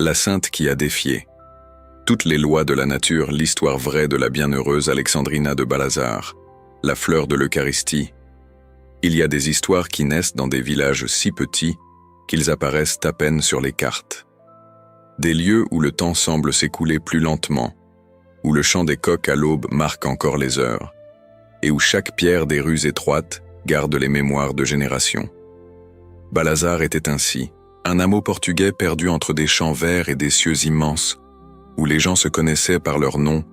La sainte qui a défié. Toutes les lois de la nature, l'histoire vraie de la bienheureuse Alexandrina de Balazar, la fleur de l'Eucharistie. Il y a des histoires qui naissent dans des villages si petits qu'ils apparaissent à peine sur les cartes. Des lieux où le temps semble s'écouler plus lentement, où le chant des coqs à l'aube marque encore les heures, et où chaque pierre des rues étroites garde les mémoires de générations. Balazar était ainsi, un hameau portugais perdu entre des champs verts et des cieux immenses, où les gens se connaissaient par leur nom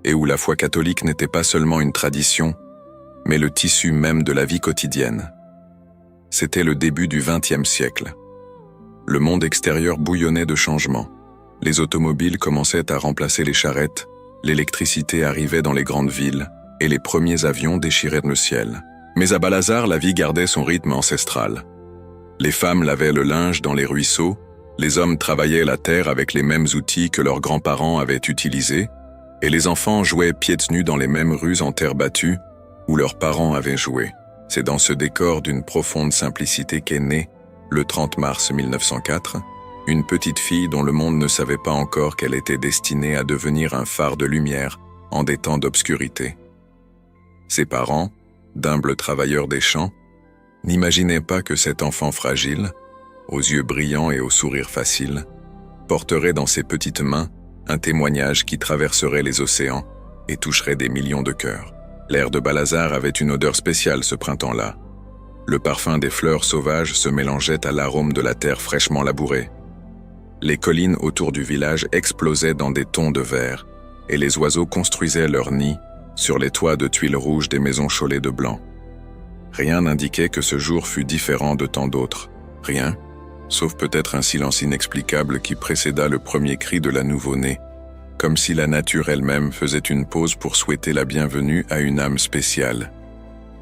et où la foi catholique n'était pas seulement une tradition, mais le tissu même de la vie quotidienne. C'était le début du XXe siècle. Le monde extérieur bouillonnait de changements. Les automobiles commençaient à remplacer les charrettes, l'électricité arrivait dans les grandes villes, et les premiers avions déchiraient le ciel. Mais à Balazar, la vie gardait son rythme ancestral. Les femmes lavaient le linge dans les ruisseaux, les hommes travaillaient la terre avec les mêmes outils que leurs grands-parents avaient utilisés, et les enfants jouaient pieds nus dans les mêmes rues en terre battue où leurs parents avaient joué. C'est dans ce décor d'une profonde simplicité qu'est née, le 30 mars 1904, une petite fille dont le monde ne savait pas encore qu'elle était destinée à devenir un phare de lumière en des temps d'obscurité. Ses parents, d'humbles travailleurs des champs, n'imaginaient pas que cet enfant fragile, aux yeux brillants et au sourire facile, porterait dans ses petites mains un témoignage qui traverserait les océans et toucherait des millions de cœurs. L'air de Balazar avait une odeur spéciale ce printemps-là. Le parfum des fleurs sauvages se mélangeait à l'arôme de la terre fraîchement labourée. Les collines autour du village explosaient dans des tons de vert, et les oiseaux construisaient leurs nids sur les toits de tuiles rouges des maisons chaulées de blanc. Rien n'indiquait que ce jour fût différent de tant d'autres. Rien, sauf peut-être un silence inexplicable qui précéda le premier cri de la nouveau-née, comme si la nature elle-même faisait une pause pour souhaiter la bienvenue à une âme spéciale.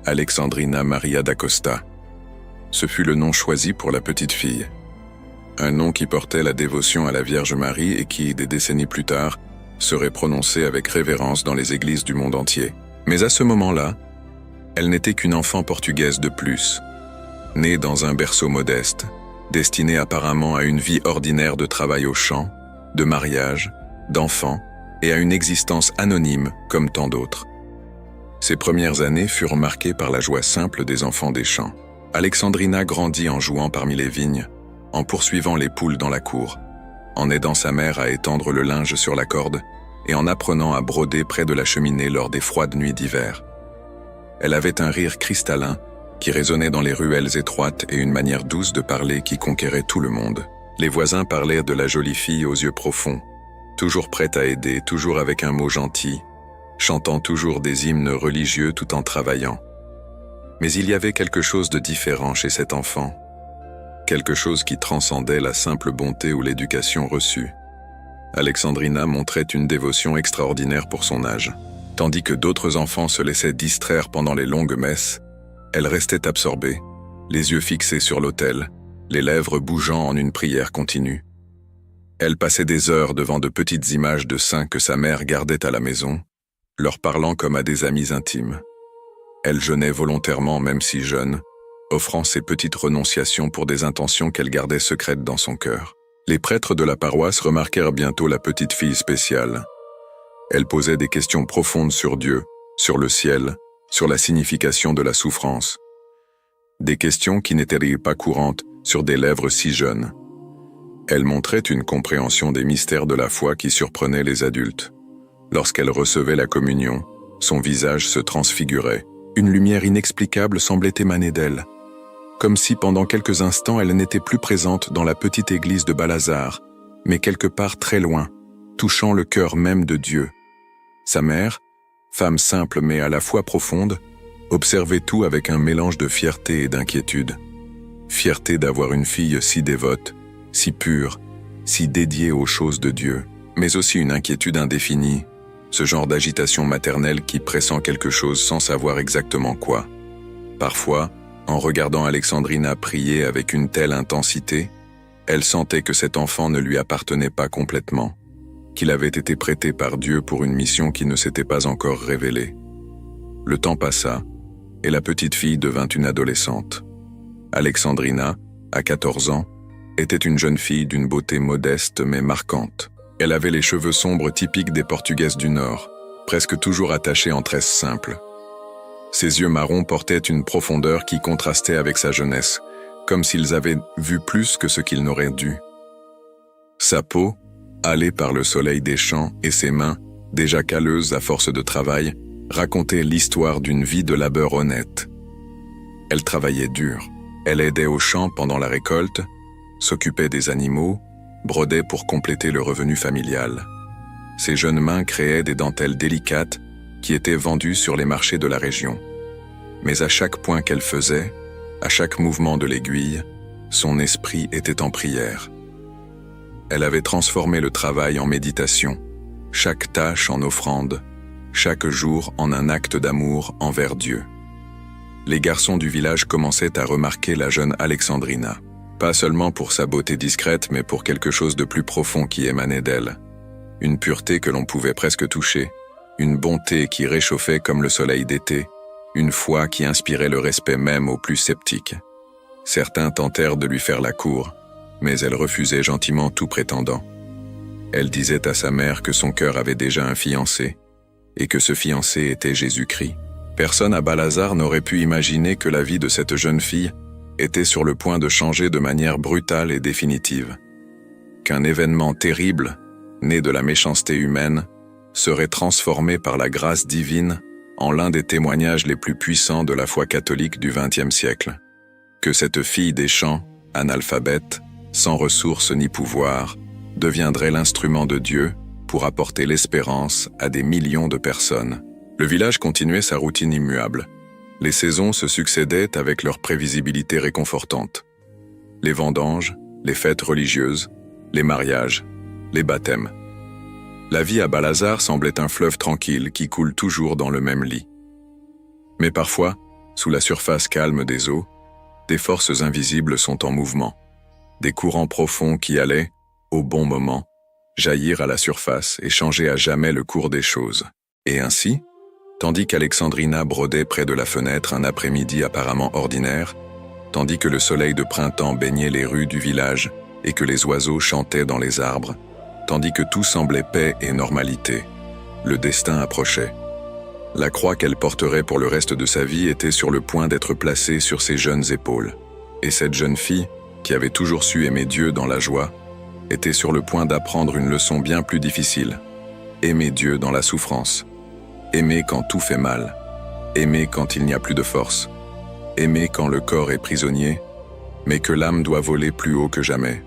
Alexandrina Maria da Costa. Ce fut le nom choisi pour la petite fille. Un nom qui portait la dévotion à la Vierge Marie et qui, des décennies plus tard, serait prononcé avec révérence dans les églises du monde entier. Mais à ce moment-là, elle n'était qu'une enfant portugaise de plus, née dans un berceau modeste, destinée apparemment à une vie ordinaire de travail au champ, de mariage, d'enfants et à une existence anonyme comme tant d'autres. Ses premières années furent marquées par la joie simple des enfants des champs. Alexandrina grandit en jouant parmi les vignes, en poursuivant les poules dans la cour, en aidant sa mère à étendre le linge sur la corde et en apprenant à broder près de la cheminée lors des froides nuits d'hiver. Elle avait un rire cristallin qui résonnait dans les ruelles étroites et une manière douce de parler qui conquérait tout le monde. Les voisins parlaient de la jolie fille aux yeux profonds, toujours prête à aider, toujours avec un mot gentil, chantant toujours des hymnes religieux tout en travaillant. Mais il y avait quelque chose de différent chez cet enfant, quelque chose qui transcendait la simple bonté ou l'éducation reçue. Alexandrina montrait une dévotion extraordinaire pour son âge. Tandis que d'autres enfants se laissaient distraire pendant les longues messes, elle restait absorbée, les yeux fixés sur l'autel, les lèvres bougeant en une prière continue. Elle passait des heures devant de petites images de saints que sa mère gardait à la maison, leur parlant comme à des amis intimes. Elle jeûnait volontairement même si jeune, offrant ses petites renonciations pour des intentions qu'elle gardait secrètes dans son cœur. Les prêtres de la paroisse remarquèrent bientôt la petite fille spéciale. Elle posait des questions profondes sur Dieu, sur le ciel, sur la signification de la souffrance. Des questions qui n'étaient pas courantes sur des lèvres si jeunes. Elle montrait une compréhension des mystères de la foi qui surprenait les adultes. Lorsqu'elle recevait la communion, son visage se transfigurait. Une lumière inexplicable semblait émaner d'elle, comme si pendant quelques instants elle n'était plus présente dans la petite église de Balazar, mais quelque part très loin, touchant le cœur même de Dieu. Sa mère, femme simple mais à la fois profonde, observait tout avec un mélange de fierté et d'inquiétude. Fierté d'avoir une fille si dévote, si pure, si dédiée aux choses de Dieu, mais aussi une inquiétude indéfinie, ce genre d'agitation maternelle qui pressent quelque chose sans savoir exactement quoi. Parfois, en regardant Alexandrina prier avec une telle intensité, elle sentait que cet enfant ne lui appartenait pas complètement, qu'il avait été prêté par Dieu pour une mission qui ne s'était pas encore révélée. Le temps passa, et la petite fille devint une adolescente. Alexandrina, à 14 ans, était une jeune fille d'une beauté modeste mais marquante. Elle avait les cheveux sombres typiques des Portugaises du Nord, presque toujours attachés en tresses simples. Ses yeux marrons portaient une profondeur qui contrastait avec sa jeunesse, comme s'ils avaient vu plus que ce qu'ils n'auraient dû. Sa peau, hâlée par le soleil des champs, et ses mains, déjà calleuses à force de travail, racontaient l'histoire d'une vie de labeur honnête. Elle travaillait dur. Elle aidait aux champs pendant la récolte, s'occupait des animaux, brodait pour compléter le revenu familial. Ses jeunes mains créaient des dentelles délicates qui étaient vendues sur les marchés de la région. Mais à chaque point qu'elle faisait, à chaque mouvement de l'aiguille, son esprit était en prière. Elle avait transformé le travail en méditation, chaque tâche en offrande, chaque jour en un acte d'amour envers Dieu. Les garçons du village commençaient à remarquer la jeune Alexandrina, pas seulement pour sa beauté discrète, mais pour quelque chose de plus profond qui émanait d'elle. Une pureté que l'on pouvait presque toucher, une bonté qui réchauffait comme le soleil d'été, une foi qui inspirait le respect même aux plus sceptiques. Certains tentèrent de lui faire la cour, mais elle refusait gentiment tout prétendant. Elle disait à sa mère que son cœur avait déjà un fiancé, et que ce fiancé était Jésus-Christ. Personne à Balazar n'aurait pu imaginer que la vie de cette jeune fille était sur le point de changer de manière brutale et définitive. Qu'un événement terrible, né de la méchanceté humaine, serait transformé par la grâce divine en l'un des témoignages les plus puissants de la foi catholique du XXe siècle. Que cette fille des champs, analphabète, sans ressources ni pouvoir, deviendrait l'instrument de Dieu pour apporter l'espérance à des millions de personnes. Le village continuait sa routine immuable. Les saisons se succédaient avec leur prévisibilité réconfortante. Les vendanges, les fêtes religieuses, les mariages, les baptêmes. La vie à Balazar semblait un fleuve tranquille qui coule toujours dans le même lit. Mais parfois, sous la surface calme des eaux, des forces invisibles sont en mouvement. Des courants profonds qui allaient, au bon moment, jaillir à la surface et changer à jamais le cours des choses. Et ainsi, tandis qu'Alexandrina brodait près de la fenêtre un après-midi apparemment ordinaire, tandis que le soleil de printemps baignait les rues du village et que les oiseaux chantaient dans les arbres, tandis que tout semblait paix et normalité, le destin approchait. La croix qu'elle porterait pour le reste de sa vie était sur le point d'être placée sur ses jeunes épaules. Et cette jeune fille, qui avait toujours su aimer Dieu dans la joie, était sur le point d'apprendre une leçon bien plus difficile. Aimer Dieu dans la souffrance. Aimer quand tout fait mal. Aimer quand il n'y a plus de force. Aimer quand le corps est prisonnier, mais que l'âme doit voler plus haut que jamais.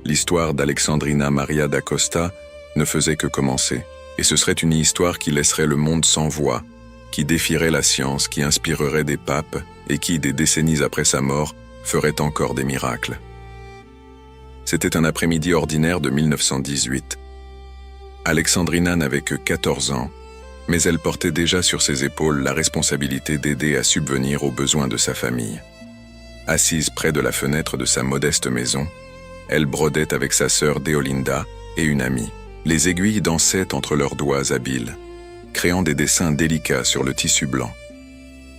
L'histoire d'Alexandrina Maria da Costa ne faisait que commencer. Et ce serait une histoire qui laisserait le monde sans voix, qui défierait la science, qui inspirerait des papes et qui, des décennies après sa mort, ferait encore des miracles. C'était un après-midi ordinaire de 1918. Alexandrina n'avait que 14 ans, mais elle portait déjà sur ses épaules la responsabilité d'aider à subvenir aux besoins de sa famille. Assise près de la fenêtre de sa modeste maison, elle brodait avec sa sœur Deolinda et une amie. Les aiguilles dansaient entre leurs doigts habiles, créant des dessins délicats sur le tissu blanc.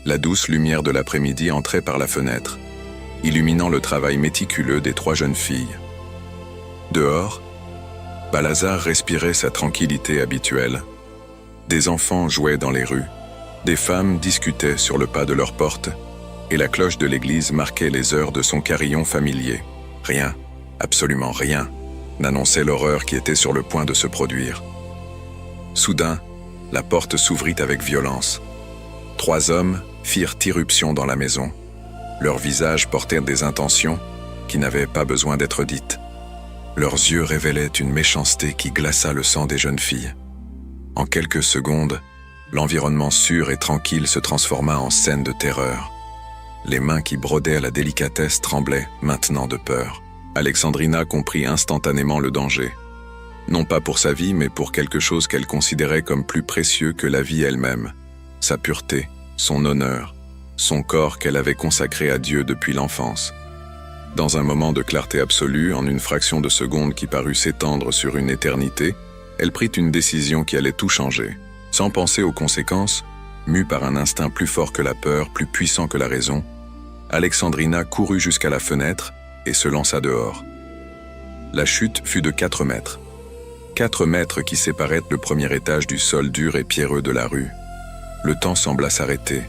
La douce lumière de l'après-midi entrait par la fenêtre, illuminant le travail méticuleux des trois jeunes filles. Dehors, Balazar respirait sa tranquillité habituelle. Des enfants jouaient dans les rues, des femmes discutaient sur le pas de leur porte, et la cloche de l'église marquait les heures de son carillon familier. Rien, absolument rien, n'annonçait l'horreur qui était sur le point de se produire. Soudain, la porte s'ouvrit avec violence. 3 hommes firent irruption dans la maison. Leurs visages portèrent des intentions qui n'avaient pas besoin d'être dites. Leurs yeux révélaient une méchanceté qui glaça le sang des jeunes filles. En quelques secondes, l'environnement sûr et tranquille se transforma en scène de terreur. Les mains qui brodaient à la délicatesse tremblaient maintenant de peur. Alexandrina comprit instantanément le danger. Non pas pour sa vie, mais pour quelque chose qu'elle considérait comme plus précieux que la vie elle-même. Sa pureté, son honneur, son corps qu'elle avait consacré à Dieu depuis l'enfance. Dans un moment de clarté absolue, en une fraction de seconde qui parut s'étendre sur une éternité, elle prit une décision qui allait tout changer. Sans penser aux conséquences, mue par un instinct plus fort que la peur, plus puissant que la raison, Alexandrina courut jusqu'à la fenêtre et se lança dehors. La chute fut de 4 mètres. 4 mètres qui séparaient le premier étage du sol dur et pierreux de la rue. Le temps sembla s'arrêter.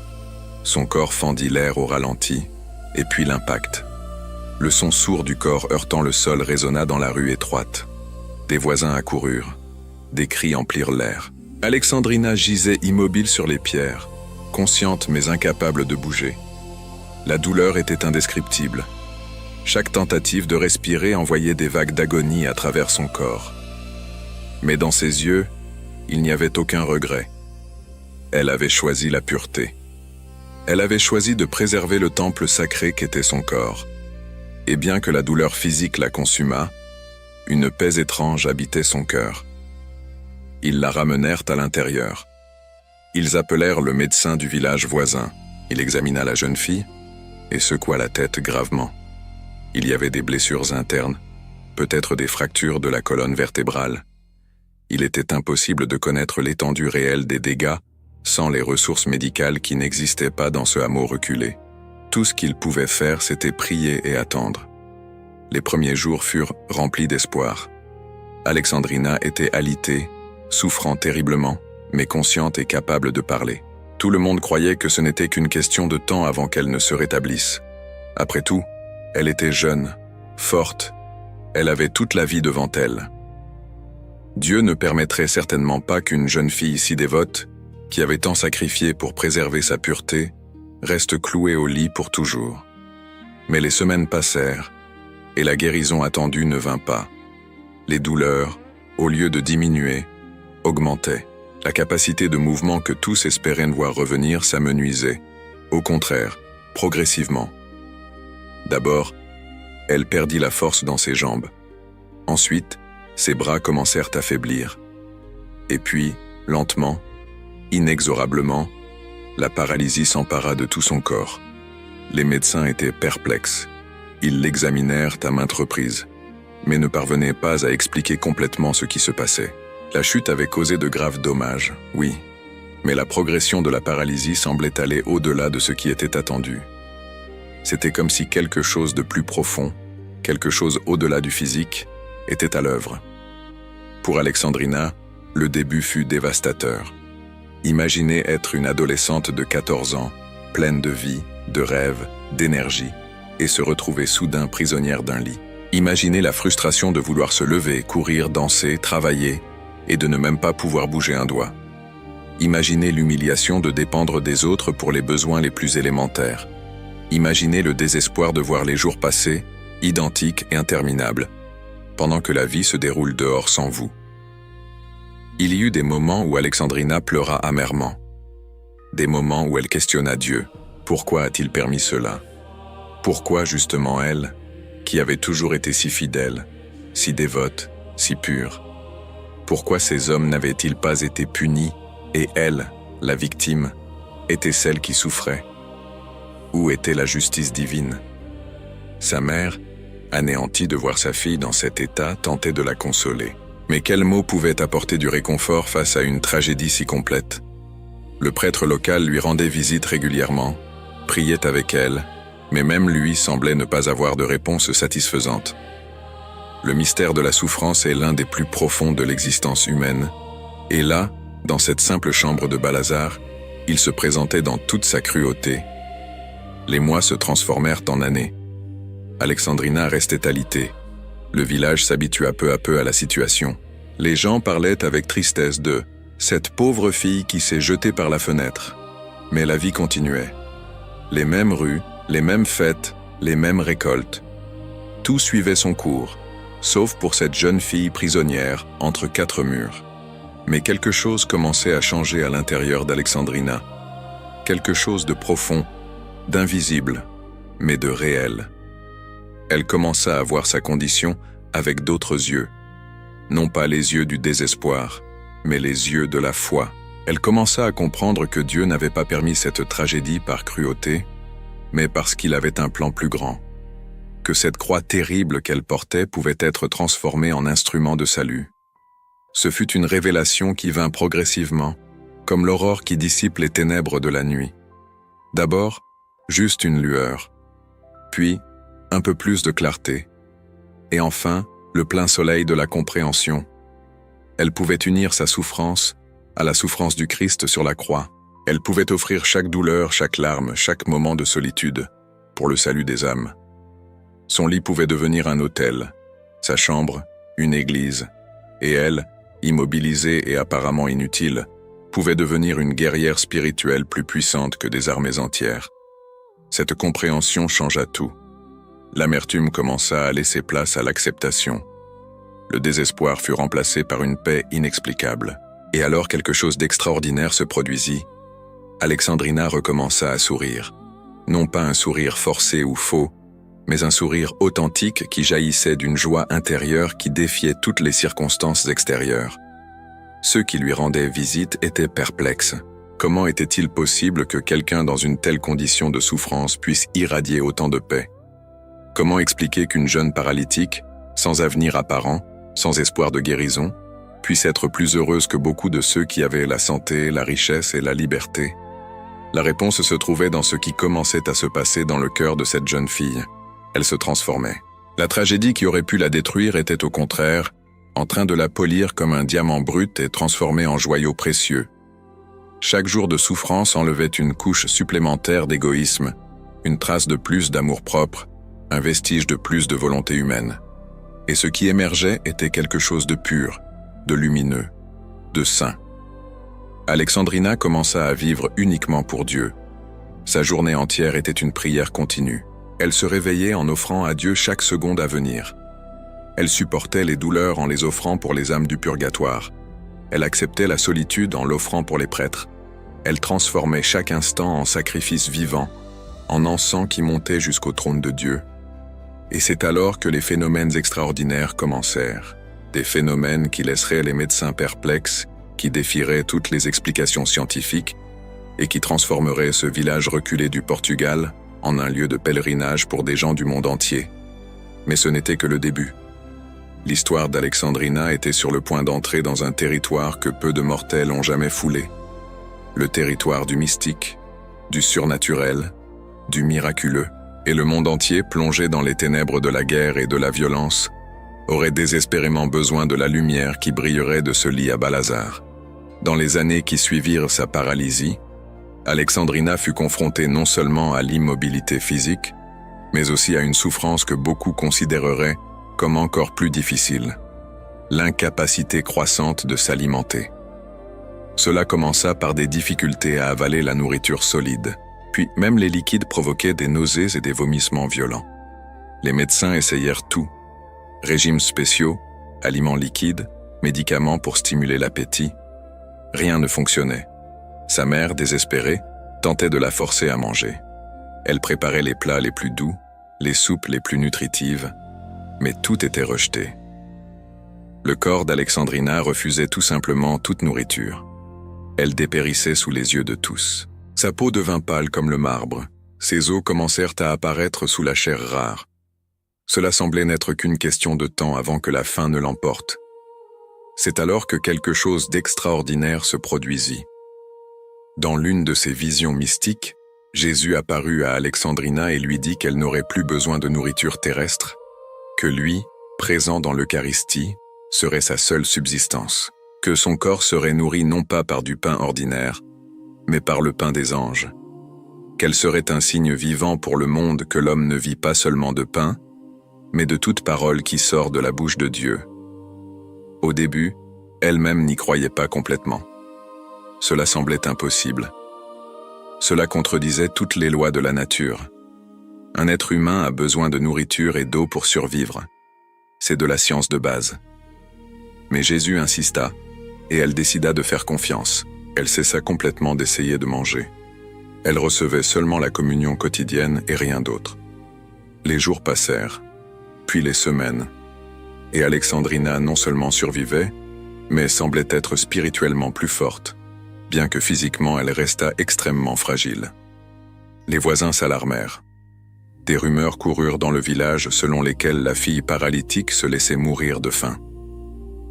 Son corps fendit l'air au ralenti, et puis l'impact. Le son sourd du corps heurtant le sol résonna dans la rue étroite. Des voisins accoururent. Des cris emplirent l'air. Alexandrina gisait immobile sur les pierres, consciente mais incapable de bouger. La douleur était indescriptible. Chaque tentative de respirer envoyait des vagues d'agonie à travers son corps. Mais dans ses yeux, il n'y avait aucun regret. Elle avait choisi la pureté. Elle avait choisi de préserver le temple sacré qu'était son corps. Et bien que la douleur physique la consumât, une paix étrange habitait son cœur. Ils la ramenèrent à l'intérieur. Ils appelèrent le médecin du village voisin. Il examina la jeune fille et secoua la tête gravement. Il y avait des blessures internes, peut-être des fractures de la colonne vertébrale. Il était impossible de connaître l'étendue réelle des dégâts sans les ressources médicales qui n'existaient pas dans ce hameau reculé. Tout ce qu'il pouvait faire, c'était prier et attendre. Les premiers jours furent remplis d'espoir. Alexandrina était alitée, souffrant terriblement, mais consciente et capable de parler. Tout le monde croyait que ce n'était qu'une question de temps avant qu'elle ne se rétablisse. Après tout, elle était jeune, forte, elle avait toute la vie devant elle. Dieu ne permettrait certainement pas qu'une jeune fille si dévote, qui avait tant sacrifié pour préserver sa pureté, reste clouée au lit pour toujours. Mais les semaines passèrent, et la guérison attendue ne vint pas. Les douleurs, au lieu de diminuer, augmentaient. La capacité de mouvement que tous espéraient voir revenir s'amenuisait. Au contraire, progressivement. D'abord, elle perdit la force dans ses jambes. Ensuite, ses bras commencèrent à faiblir. Et puis, lentement, inexorablement, la paralysie s'empara de tout son corps. Les médecins étaient perplexes. Ils l'examinèrent à maintes reprises, mais ne parvenaient pas à expliquer complètement ce qui se passait. La chute avait causé de graves dommages, oui, mais la progression de la paralysie semblait aller au-delà de ce qui était attendu. C'était comme si quelque chose de plus profond, quelque chose au-delà du physique, était à l'œuvre. Pour Alexandrina, le début fut dévastateur. Imaginez être une adolescente de 14 ans, pleine de vie, de rêves, d'énergie, et se retrouver soudain prisonnière d'un lit. Imaginez la frustration de vouloir se lever, courir, danser, travailler, et de ne même pas pouvoir bouger un doigt. Imaginez l'humiliation de dépendre des autres pour les besoins les plus élémentaires. Imaginez le désespoir de voir les jours passer, identiques et interminables, pendant que la vie se déroule dehors sans vous. Il y eut des moments où Alexandrina pleura amèrement. Des moments où elle questionna Dieu. Pourquoi a-t-il permis cela? Pourquoi justement elle, qui avait toujours été si fidèle, si dévote, si pure? Pourquoi ces hommes n'avaient-ils pas été punis et elle, la victime, était celle qui souffrait? Où était la justice divine? Sa mère, anéantie de voir sa fille dans cet état, tentait de la consoler. Mais quels mots pouvaient apporter du réconfort face à une tragédie si complète? Le prêtre local lui rendait visite régulièrement, priait avec elle, mais même lui semblait ne pas avoir de réponse satisfaisante. Le mystère de la souffrance est l'un des plus profonds de l'existence humaine, et là, dans cette simple chambre de Balazar, il se présentait dans toute sa cruauté. Les mois se transformèrent en années. Alexandrina restait alitée. Le village s'habitua peu à peu à la situation. Les gens parlaient avec tristesse de « cette pauvre fille qui s'est jetée par la fenêtre ». Mais la vie continuait. Les mêmes rues, les mêmes fêtes, les mêmes récoltes. Tout suivait son cours, sauf pour cette jeune fille prisonnière entre 4 murs. Mais quelque chose commençait à changer à l'intérieur d'Alexandrina. Quelque chose de profond, d'invisible, mais de réel. Elle commença à voir sa condition avec d'autres yeux. Non pas les yeux du désespoir, mais les yeux de la foi. Elle commença à comprendre que Dieu n'avait pas permis cette tragédie par cruauté, mais parce qu'il avait un plan plus grand. Que cette croix terrible qu'elle portait pouvait être transformée en instrument de salut. Ce fut une révélation qui vint progressivement, comme l'aurore qui dissipe les ténèbres de la nuit. D'abord, juste une lueur, puis un peu plus de clarté, et enfin, le plein soleil de la compréhension. Elle pouvait unir sa souffrance à la souffrance du Christ sur la croix. Elle pouvait offrir chaque douleur, chaque larme, chaque moment de solitude pour le salut des âmes. Son lit pouvait devenir un autel, sa chambre, une église, et elle, immobilisée et apparemment inutile, pouvait devenir une guerrière spirituelle plus puissante que des armées entières. Cette compréhension changea tout. L'amertume commença à laisser place à l'acceptation. Le désespoir fut remplacé par une paix inexplicable. Et alors quelque chose d'extraordinaire se produisit. Alexandrina recommença à sourire. Non pas un sourire forcé ou faux, mais un sourire authentique qui jaillissait d'une joie intérieure qui défiait toutes les circonstances extérieures. Ceux qui lui rendaient visite étaient perplexes. Comment était-il possible que quelqu'un dans une telle condition de souffrance puisse irradier autant de paix? Comment expliquer qu'une jeune paralytique, sans avenir apparent, sans espoir de guérison, puisse être plus heureuse que beaucoup de ceux qui avaient la santé, la richesse et la liberté? La réponse se trouvait dans ce qui commençait à se passer dans le cœur de cette jeune fille. Elle se transformait. La tragédie qui aurait pu la détruire était au contraire en train de la polir comme un diamant brut et transformé en joyau précieux. Chaque jour de souffrance enlevait une couche supplémentaire d'égoïsme, une trace de plus d'amour-propre, un vestige de plus de volonté humaine. Et ce qui émergeait était quelque chose de pur, de lumineux, de saint. Alexandrina commença à vivre uniquement pour Dieu. Sa journée entière était une prière continue. Elle se réveillait en offrant à Dieu chaque seconde à venir. Elle supportait les douleurs en les offrant pour les âmes du purgatoire. Elle acceptait la solitude en l'offrant pour les prêtres. Elle transformait chaque instant en sacrifice vivant, en encens qui montait jusqu'au trône de Dieu. Et c'est alors que les phénomènes extraordinaires commencèrent. Des phénomènes qui laisseraient les médecins perplexes, qui défieraient toutes les explications scientifiques et qui transformeraient ce village reculé du Portugal en un lieu de pèlerinage pour des gens du monde entier. Mais ce n'était que le début. L'histoire d'Alexandrina était sur le point d'entrer dans un territoire que peu de mortels ont jamais foulé. Le territoire du mystique, du surnaturel, du miraculeux, et le monde entier, plongé dans les ténèbres de la guerre et de la violence, aurait désespérément besoin de la lumière qui brillerait de ce lit à Balazar. Dans les années qui suivirent sa paralysie, Alexandrina fut confrontée non seulement à l'immobilité physique, mais aussi à une souffrance que beaucoup considéreraient comme encore plus difficile, l'incapacité croissante de s'alimenter. Cela commença par des difficultés à avaler la nourriture solide, puis même les liquides provoquaient des nausées et des vomissements violents. Les médecins essayèrent tout, régimes spéciaux, aliments liquides, médicaments pour stimuler l'appétit. Rien ne fonctionnait. Sa mère, désespérée, tentait de la forcer à manger. Elle préparait les plats les plus doux, les soupes les plus nutritives, mais tout était rejeté. Le corps d'Alexandrina refusait tout simplement toute nourriture. Elle dépérissait sous les yeux de tous. Sa peau devint pâle comme le marbre. Ses os commencèrent à apparaître sous la chair rare. Cela semblait n'être qu'une question de temps avant que la faim ne l'emporte. C'est alors que quelque chose d'extraordinaire se produisit. Dans l'une de ses visions mystiques, Jésus apparut à Alexandrina et lui dit qu'elle n'aurait plus besoin de nourriture terrestre, que lui, présent dans l'Eucharistie, serait sa seule subsistance, que son corps serait nourri non pas par du pain ordinaire, mais par le pain des anges, qu'elle serait un signe vivant pour le monde que l'homme ne vit pas seulement de pain, mais de toute parole qui sort de la bouche de Dieu. Au début, elle-même n'y croyait pas complètement. Cela semblait impossible. Cela contredisait toutes les lois de la nature. Un être humain a besoin de nourriture et d'eau pour survivre. C'est de la science de base. Mais Jésus insista, et elle décida de faire confiance. Elle cessa complètement d'essayer de manger. Elle recevait seulement la communion quotidienne et rien d'autre. Les jours passèrent, puis les semaines, et Alexandrina non seulement survivait, mais semblait être spirituellement plus forte, bien que physiquement elle restât extrêmement fragile. Les voisins s'alarmèrent. Des rumeurs coururent dans le village selon lesquelles la fille paralytique se laissait mourir de faim.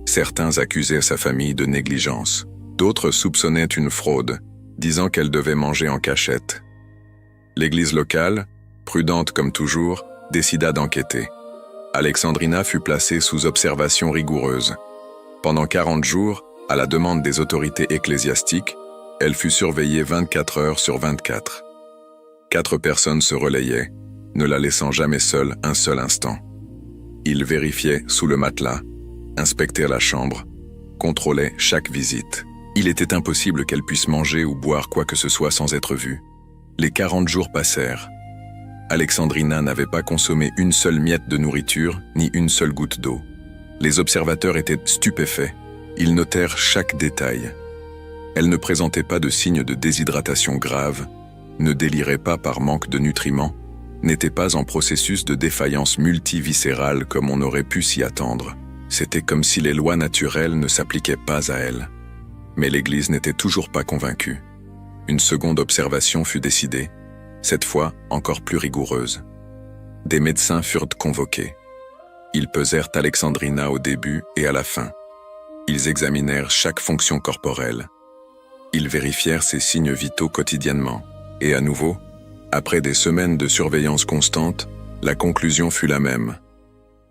Certains accusaient sa famille de négligence. D'autres soupçonnaient une fraude, disant qu'elle devait manger en cachette. L'église locale, prudente comme toujours, décida d'enquêter. Alexandrina fut placée sous observation rigoureuse. Pendant 40 jours, à la demande des autorités ecclésiastiques, elle fut surveillée 24 heures sur 24. 4 personnes se relayaient, ne la laissant jamais seule un seul instant. Ils vérifiaient sous le matelas, inspectaient la chambre, contrôlaient chaque visite. Il était impossible qu'elle puisse manger ou boire quoi que ce soit sans être vue. Les 40 jours passèrent. Alexandrina n'avait pas consommé une seule miette de nourriture, ni une seule goutte d'eau. Les observateurs étaient stupéfaits. Ils notèrent chaque détail. Elle ne présentait pas de signes de déshydratation grave, ne délirait pas par manque de nutriments, n'était pas en processus de défaillance multiviscérale comme on aurait pu s'y attendre. C'était comme si les lois naturelles ne s'appliquaient pas à elle. Mais l'Église n'était toujours pas convaincue. Une seconde observation fut décidée, cette fois encore plus rigoureuse. Des médecins furent convoqués. Ils pesèrent Alexandrina au début et à la fin. Ils examinèrent chaque fonction corporelle. Ils vérifièrent ses signes vitaux quotidiennement. Et à nouveau, après des semaines de surveillance constante, la conclusion fut la même.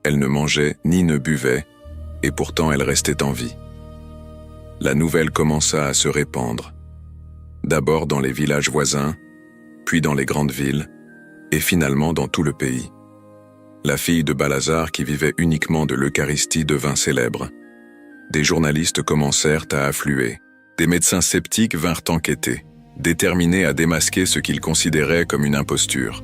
Elle ne mangeait ni ne buvait, et pourtant elle restait en vie. La nouvelle commença à se répandre. D'abord dans les villages voisins, puis dans les grandes villes, et finalement dans tout le pays. La fille de Balazar qui vivait uniquement de l'Eucharistie devint célèbre. Des journalistes commencèrent à affluer. Des médecins sceptiques vinrent enquêter, déterminés à démasquer ce qu'ils considéraient comme une imposture.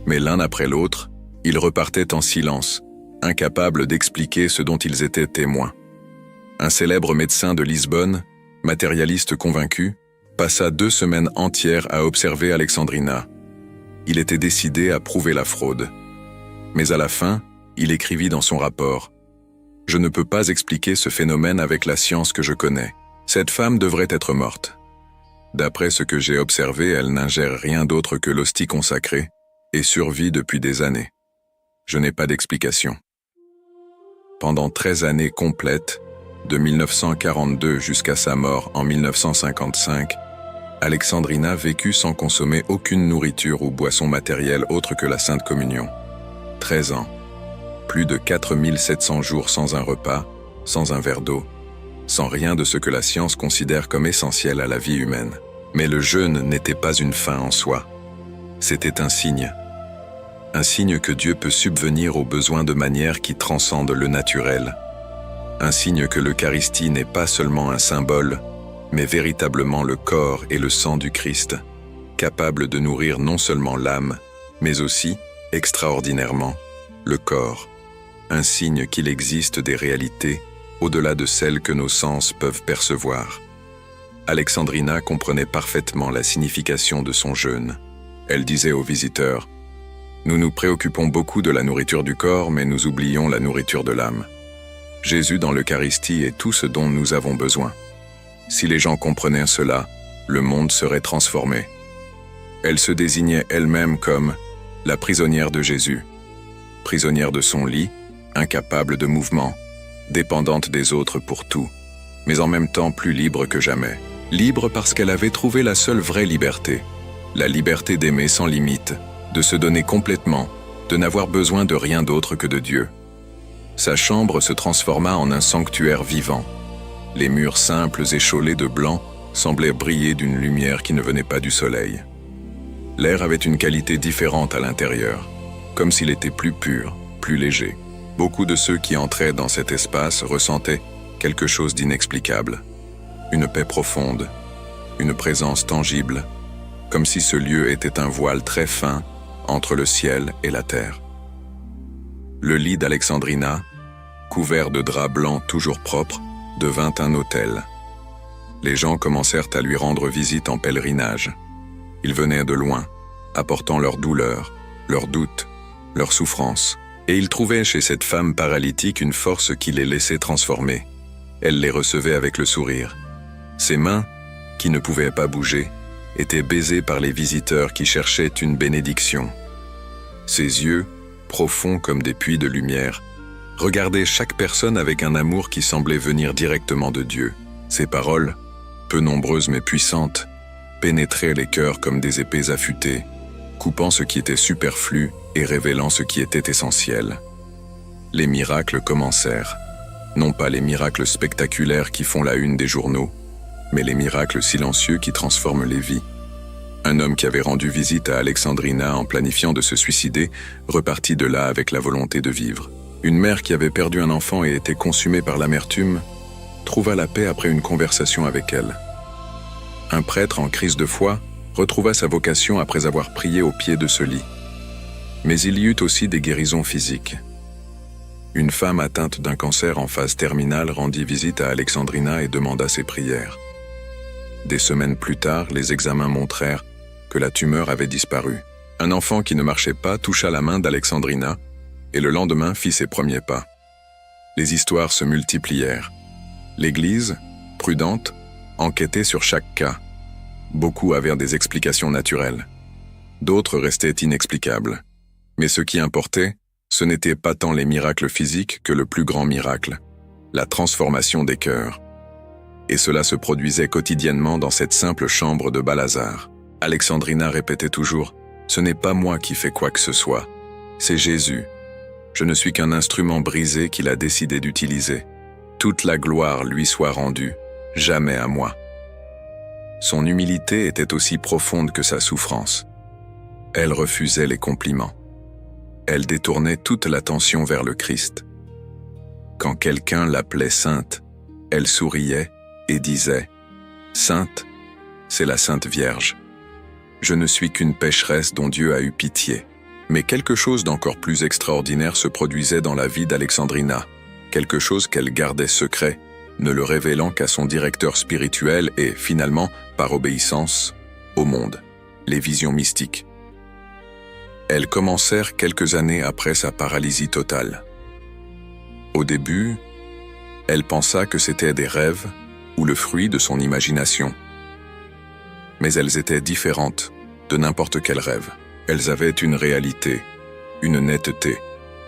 Mais l'un après l'autre, ils repartaient en silence, incapables d'expliquer ce dont ils étaient témoins. Un célèbre médecin de Lisbonne, matérialiste convaincu, passa 2 semaines entières à observer Alexandrina. Il était décidé à prouver la fraude. Mais à la fin, il écrivit dans son rapport « Je ne peux pas expliquer ce phénomène avec la science que je connais. Cette femme devrait être morte. D'après ce que j'ai observé, elle n'ingère rien d'autre que l'hostie consacrée et survit depuis des années. Je n'ai pas d'explication. » Pendant 13 années complètes, de 1942 jusqu'à sa mort en 1955, Alexandrina vécut sans consommer aucune nourriture ou boisson matérielle autre que la Sainte Communion. 13 ans. Plus de 4700 jours sans un repas, sans un verre d'eau, sans rien de ce que la science considère comme essentiel à la vie humaine. Mais le jeûne n'était pas une fin en soi. C'était un signe. Un signe que Dieu peut subvenir aux besoins de manière qui transcende le naturel. Un signe que l'Eucharistie n'est pas seulement un symbole, mais véritablement le corps et le sang du Christ, capable de nourrir non seulement l'âme, mais aussi, extraordinairement, le corps. Un signe qu'il existe des réalités au-delà de celles que nos sens peuvent percevoir. Alexandrina comprenait parfaitement la signification de son jeûne. Elle disait aux visiteurs « Nous nous préoccupons beaucoup de la nourriture du corps, mais nous oublions la nourriture de l'âme. Jésus dans l'Eucharistie est tout ce dont nous avons besoin. Si les gens comprenaient cela, le monde serait transformé. » Elle se désignait elle-même comme la prisonnière de Jésus, prisonnière de son lit, incapable de mouvement, dépendante des autres pour tout, mais en même temps plus libre que jamais. Libre parce qu'elle avait trouvé la seule vraie liberté, la liberté d'aimer sans limite, de se donner complètement, de n'avoir besoin de rien d'autre que de Dieu. Sa chambre se transforma en un sanctuaire vivant. Les murs simples échaulés de blanc semblaient briller d'une lumière qui ne venait pas du soleil. L'air avait une qualité différente à l'intérieur, comme s'il était plus pur, plus léger. Beaucoup de ceux qui entraient dans cet espace ressentaient quelque chose d'inexplicable. Une paix profonde, une présence tangible, comme si ce lieu était un voile très fin entre le ciel et la terre. Le lit d'Alexandrina, couvert de draps blancs toujours propres, devint un autel. Les gens commencèrent à lui rendre visite en pèlerinage. Ils venaient de loin, apportant leurs douleurs, leurs doutes, leurs souffrances. Et ils trouvaient chez cette femme paralytique une force qui les laissait transformer. Elle les recevait avec le sourire. Ses mains, qui ne pouvaient pas bouger, étaient baisées par les visiteurs qui cherchaient une bénédiction. Ses yeux, profonds comme des puits de lumière, regardaient chaque personne avec un amour qui semblait venir directement de Dieu. Ses paroles, peu nombreuses mais puissantes, pénétraient les cœurs comme des épées affûtées, coupant ce qui était superflu et révélant ce qui était essentiel. Les miracles commencèrent. Non pas les miracles spectaculaires qui font la une des journaux, mais les miracles silencieux qui transforment les vies. Un homme qui avait rendu visite à Alexandrina en planifiant de se suicider repartit de là avec la volonté de vivre. Une mère qui avait perdu un enfant et était consumée par l'amertume trouva la paix après une conversation avec elle. Un prêtre en crise de foi retrouva sa vocation après avoir prié au pied de ce lit. Mais il y eut aussi des guérisons physiques. Une femme atteinte d'un cancer en phase terminale rendit visite à Alexandrina et demanda ses prières. Des semaines plus tard, les examens montrèrent que la tumeur avait disparu. Un enfant qui ne marchait pas toucha la main d'Alexandrina et le lendemain fit ses premiers pas. Les histoires se multiplièrent. L'Église, prudente, enquêtait sur chaque cas. Beaucoup avaient des explications naturelles. D'autres restaient inexplicables. Mais ce qui importait, ce n'était pas tant les miracles physiques que le plus grand miracle, la transformation des cœurs. Et cela se produisait quotidiennement dans cette simple chambre de Balazar. Alexandrina répétait toujours « Ce n'est pas moi qui fais quoi que ce soit, c'est Jésus. Je ne suis qu'un instrument brisé qu'il a décidé d'utiliser. Toute la gloire lui soit rendue, jamais à moi. » Son humilité était aussi profonde que sa souffrance. Elle refusait les compliments. Elle détournait toute l'attention vers le Christ. Quand quelqu'un l'appelait sainte, elle souriait et disait « Sainte, c'est la Sainte Vierge. Je ne suis qu'une pécheresse dont Dieu a eu pitié. » Mais quelque chose d'encore plus extraordinaire se produisait dans la vie d'Alexandrina, quelque chose qu'elle gardait secret, ne le révélant qu'à son directeur spirituel et, finalement, par obéissance, au monde, les visions mystiques. Elles commencèrent quelques années après sa paralysie totale. Au début, elle pensa que c'était des rêves ou le fruit de son imagination. Mais elles étaient différentes de n'importe quel rêve. Elles avaient une réalité, une netteté,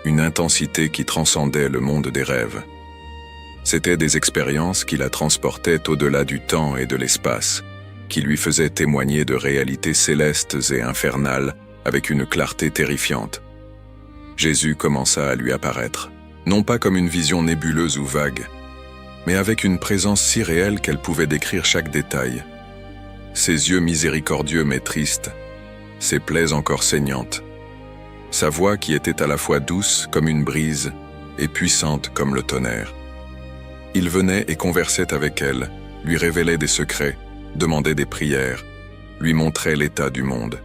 une intensité qui transcendait le monde des rêves. C'étaient des expériences qui la transportaient au-delà du temps et de l'espace, qui lui faisaient témoigner de réalités célestes et infernales avec une clarté terrifiante. Jésus commença à lui apparaître, non pas comme une vision nébuleuse ou vague, mais avec une présence si réelle qu'elle pouvait décrire chaque détail. Ses yeux miséricordieux mais tristes, ses plaies encore saignantes, sa voix qui était à la fois douce comme une brise et puissante comme le tonnerre. Il venait et conversait avec elle, lui révélait des secrets, demandait des prières, lui montrait l'état du monde.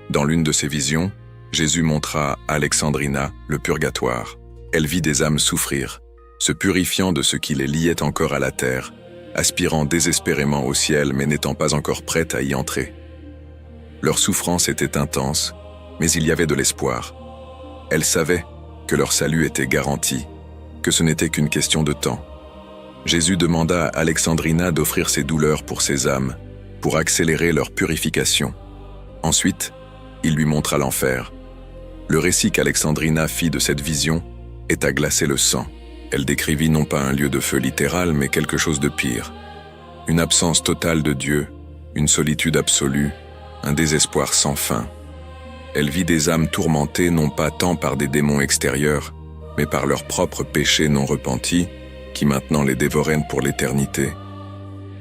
Dans l'une de ses visions, Jésus montra à Alexandrina le purgatoire. Elle vit des âmes souffrir, se purifiant de ce qui les liait encore à la terre, aspirant désespérément au ciel mais n'étant pas encore prêtes à y entrer. Leur souffrance était intense, mais il y avait de l'espoir. Elles savaient que leur salut était garanti, que ce n'était qu'une question de temps. Jésus demanda à Alexandrina d'offrir ses douleurs pour ces âmes, pour accélérer leur purification. Ensuite, il lui montra l'enfer. Le récit qu'Alexandrina fit de cette vision est à glacer le sang. Elle décrivit non pas un lieu de feu littéral, mais quelque chose de pire. Une absence totale de Dieu, une solitude absolue, un désespoir sans fin. Elle vit des âmes tourmentées non pas tant par des démons extérieurs, mais par leurs propres péchés non repentis, qui maintenant les dévoraient pour l'éternité.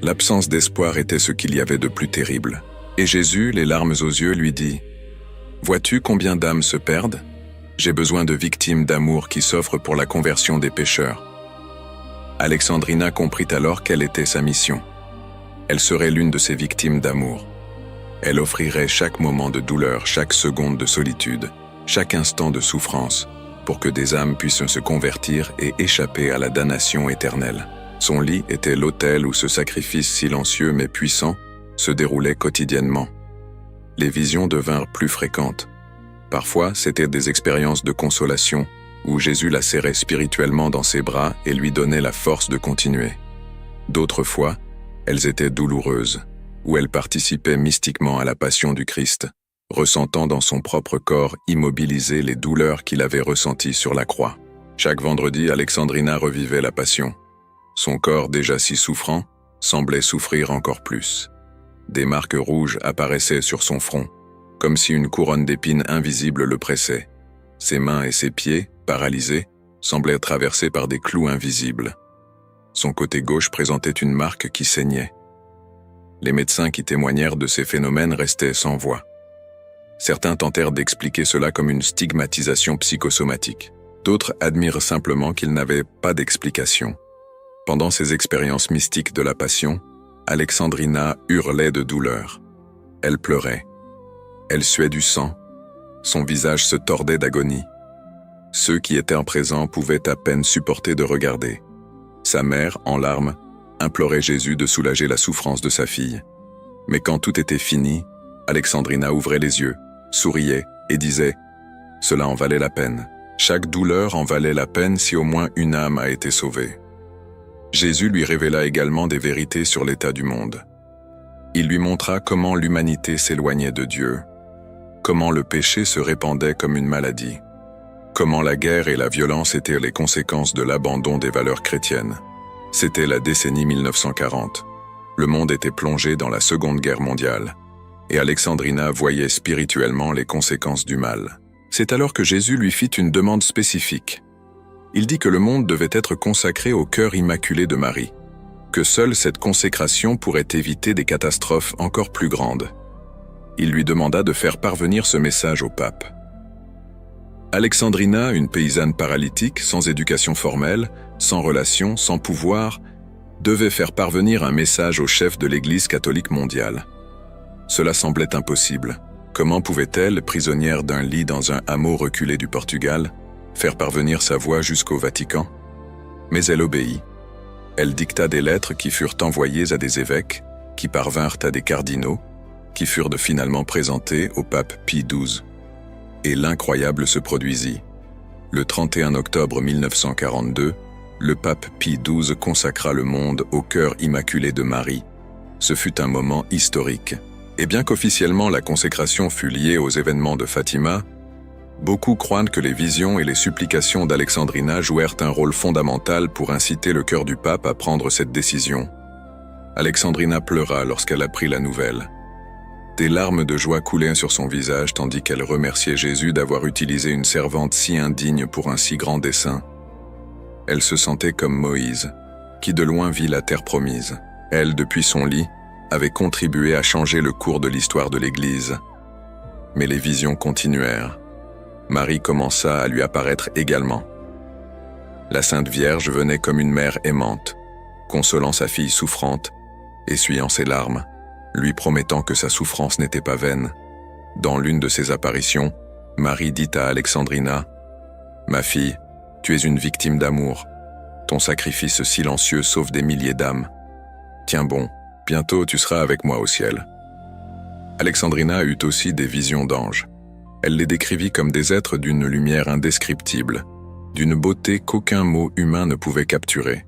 L'absence d'espoir était ce qu'il y avait de plus terrible. Et Jésus, les larmes aux yeux, lui dit « Vois-tu combien d'âmes se perdent ? J'ai besoin de victimes d'amour qui s'offrent pour la conversion des pécheurs. » Alexandrina comprit alors quelle était sa mission. Elle serait l'une de ces victimes d'amour. Elle offrirait chaque moment de douleur, chaque seconde de solitude, chaque instant de souffrance, pour que des âmes puissent se convertir et échapper à la damnation éternelle. Son lit était l'autel où ce sacrifice silencieux mais puissant se déroulait quotidiennement. Les visions devinrent plus fréquentes. Parfois, c'étaient des expériences de consolation, où Jésus la serrait spirituellement dans ses bras et lui donnait la force de continuer. D'autres fois, elles étaient douloureuses, où elle participait mystiquement à la passion du Christ, ressentant dans son propre corps immobilisé les douleurs qu'il avait ressenties sur la croix. Chaque vendredi, Alexandrina revivait la passion. Son corps, déjà si souffrant, semblait souffrir encore plus. Des marques rouges apparaissaient sur son front, comme si une couronne d'épines invisibles le pressait. Ses mains et ses pieds, paralysés, semblait traversé par des clous invisibles. Son côté gauche présentait une marque qui saignait. Les médecins qui témoignèrent de ces phénomènes restaient sans voix. Certains tentèrent d'expliquer cela comme une stigmatisation psychosomatique. D'autres admirent simplement qu'il n'avait pas d'explication. Pendant ces expériences mystiques de la passion, Alexandrina hurlait de douleur. Elle pleurait. Elle suait du sang. Son visage se tordait d'agonie. Ceux qui étaient en présent pouvaient à peine supporter de regarder. Sa mère, en larmes, implorait Jésus de soulager la souffrance de sa fille. Mais quand tout était fini, Alexandrina ouvrait les yeux, souriait et disait « Cela en valait la peine. Chaque douleur en valait la peine si au moins une âme a été sauvée. » Jésus lui révéla également des vérités sur l'état du monde. Il lui montra comment l'humanité s'éloignait de Dieu, comment le péché se répandait comme une maladie, comment la guerre et la violence étaient les conséquences de l'abandon des valeurs chrétiennes. C'était la décennie 1940. Le monde était plongé dans la Seconde Guerre mondiale, et Alexandrina voyait spirituellement les conséquences du mal. C'est alors que Jésus lui fit une demande spécifique. Il dit que le monde devait être consacré au cœur immaculé de Marie, que seule cette consécration pourrait éviter des catastrophes encore plus grandes. Il lui demanda de faire parvenir ce message au pape. Alexandrina, une paysanne paralytique, sans éducation formelle, sans relation, sans pouvoir, devait faire parvenir un message au chef de l'Église catholique mondiale. Cela semblait impossible. Comment pouvait-elle, prisonnière d'un lit dans un hameau reculé du Portugal, faire parvenir sa voix jusqu'au Vatican? Mais elle obéit. Elle dicta des lettres qui furent envoyées à des évêques, qui parvinrent à des cardinaux, qui furent finalement présentées au pape Pie XII. Et l'incroyable se produisit. Le 31 octobre 1942, le pape Pie XII consacra le monde au cœur immaculé de Marie. Ce fut un moment historique. Et bien qu'officiellement la consécration fût liée aux événements de Fatima, beaucoup croient que les visions et les supplications d'Alexandrina jouèrent un rôle fondamental pour inciter le cœur du pape à prendre cette décision. Alexandrina pleura lorsqu'elle apprit la nouvelle. Des larmes de joie coulaient sur son visage tandis qu'elle remerciait Jésus d'avoir utilisé une servante si indigne pour un si grand dessein. Elle se sentait comme Moïse, qui de loin vit la terre promise. Elle, depuis son lit, avait contribué à changer le cours de l'histoire de l'Église. Mais les visions continuèrent. Marie commença à lui apparaître également. La Sainte Vierge venait comme une mère aimante, consolant sa fille souffrante, essuyant ses larmes, lui promettant que sa souffrance n'était pas vaine. Dans l'une de ses apparitions, Marie dit à Alexandrina « Ma fille, tu es une victime d'amour. Ton sacrifice silencieux sauve des milliers d'âmes. Tiens bon, bientôt tu seras avec moi au ciel. » Alexandrina eut aussi des visions d'anges. Elle les décrivit comme des êtres d'une lumière indescriptible, d'une beauté qu'aucun mot humain ne pouvait capturer.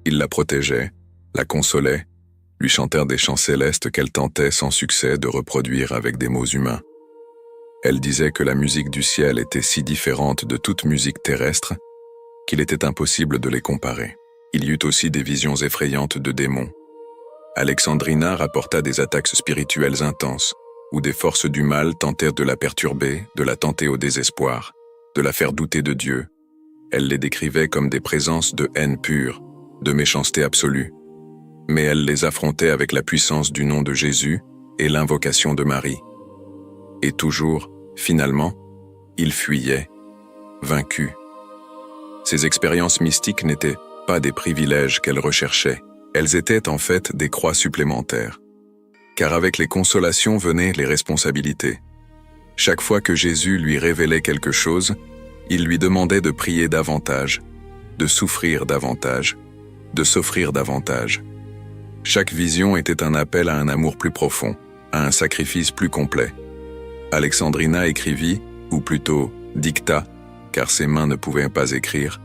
Ils la protégeaient, la consolaient, lui chantèrent des chants célestes qu'elle tentait sans succès de reproduire avec des mots humains. Elle disait que la musique du ciel était si différente de toute musique terrestre qu'il était impossible de les comparer. Il y eut aussi des visions effrayantes de démons. Alexandrina rapporta des attaques spirituelles intenses, où des forces du mal tentèrent de la perturber, de la tenter au désespoir, de la faire douter de Dieu. Elle les décrivait comme des présences de haine pure, de méchanceté absolue. Mais elle les affrontait avec la puissance du nom de Jésus et l'invocation de Marie. Et toujours, finalement, il fuyait, vaincu. Ces expériences mystiques n'étaient pas des privilèges qu'elle recherchait, elles étaient en fait des croix supplémentaires. Car avec les consolations venaient les responsabilités. Chaque fois que Jésus lui révélait quelque chose, il lui demandait de prier davantage, de souffrir davantage, de s'offrir davantage. Chaque vision était un appel à un amour plus profond, à un sacrifice plus complet. Alexandrina écrivit, ou plutôt dicta, car ses mains ne pouvaient pas écrire,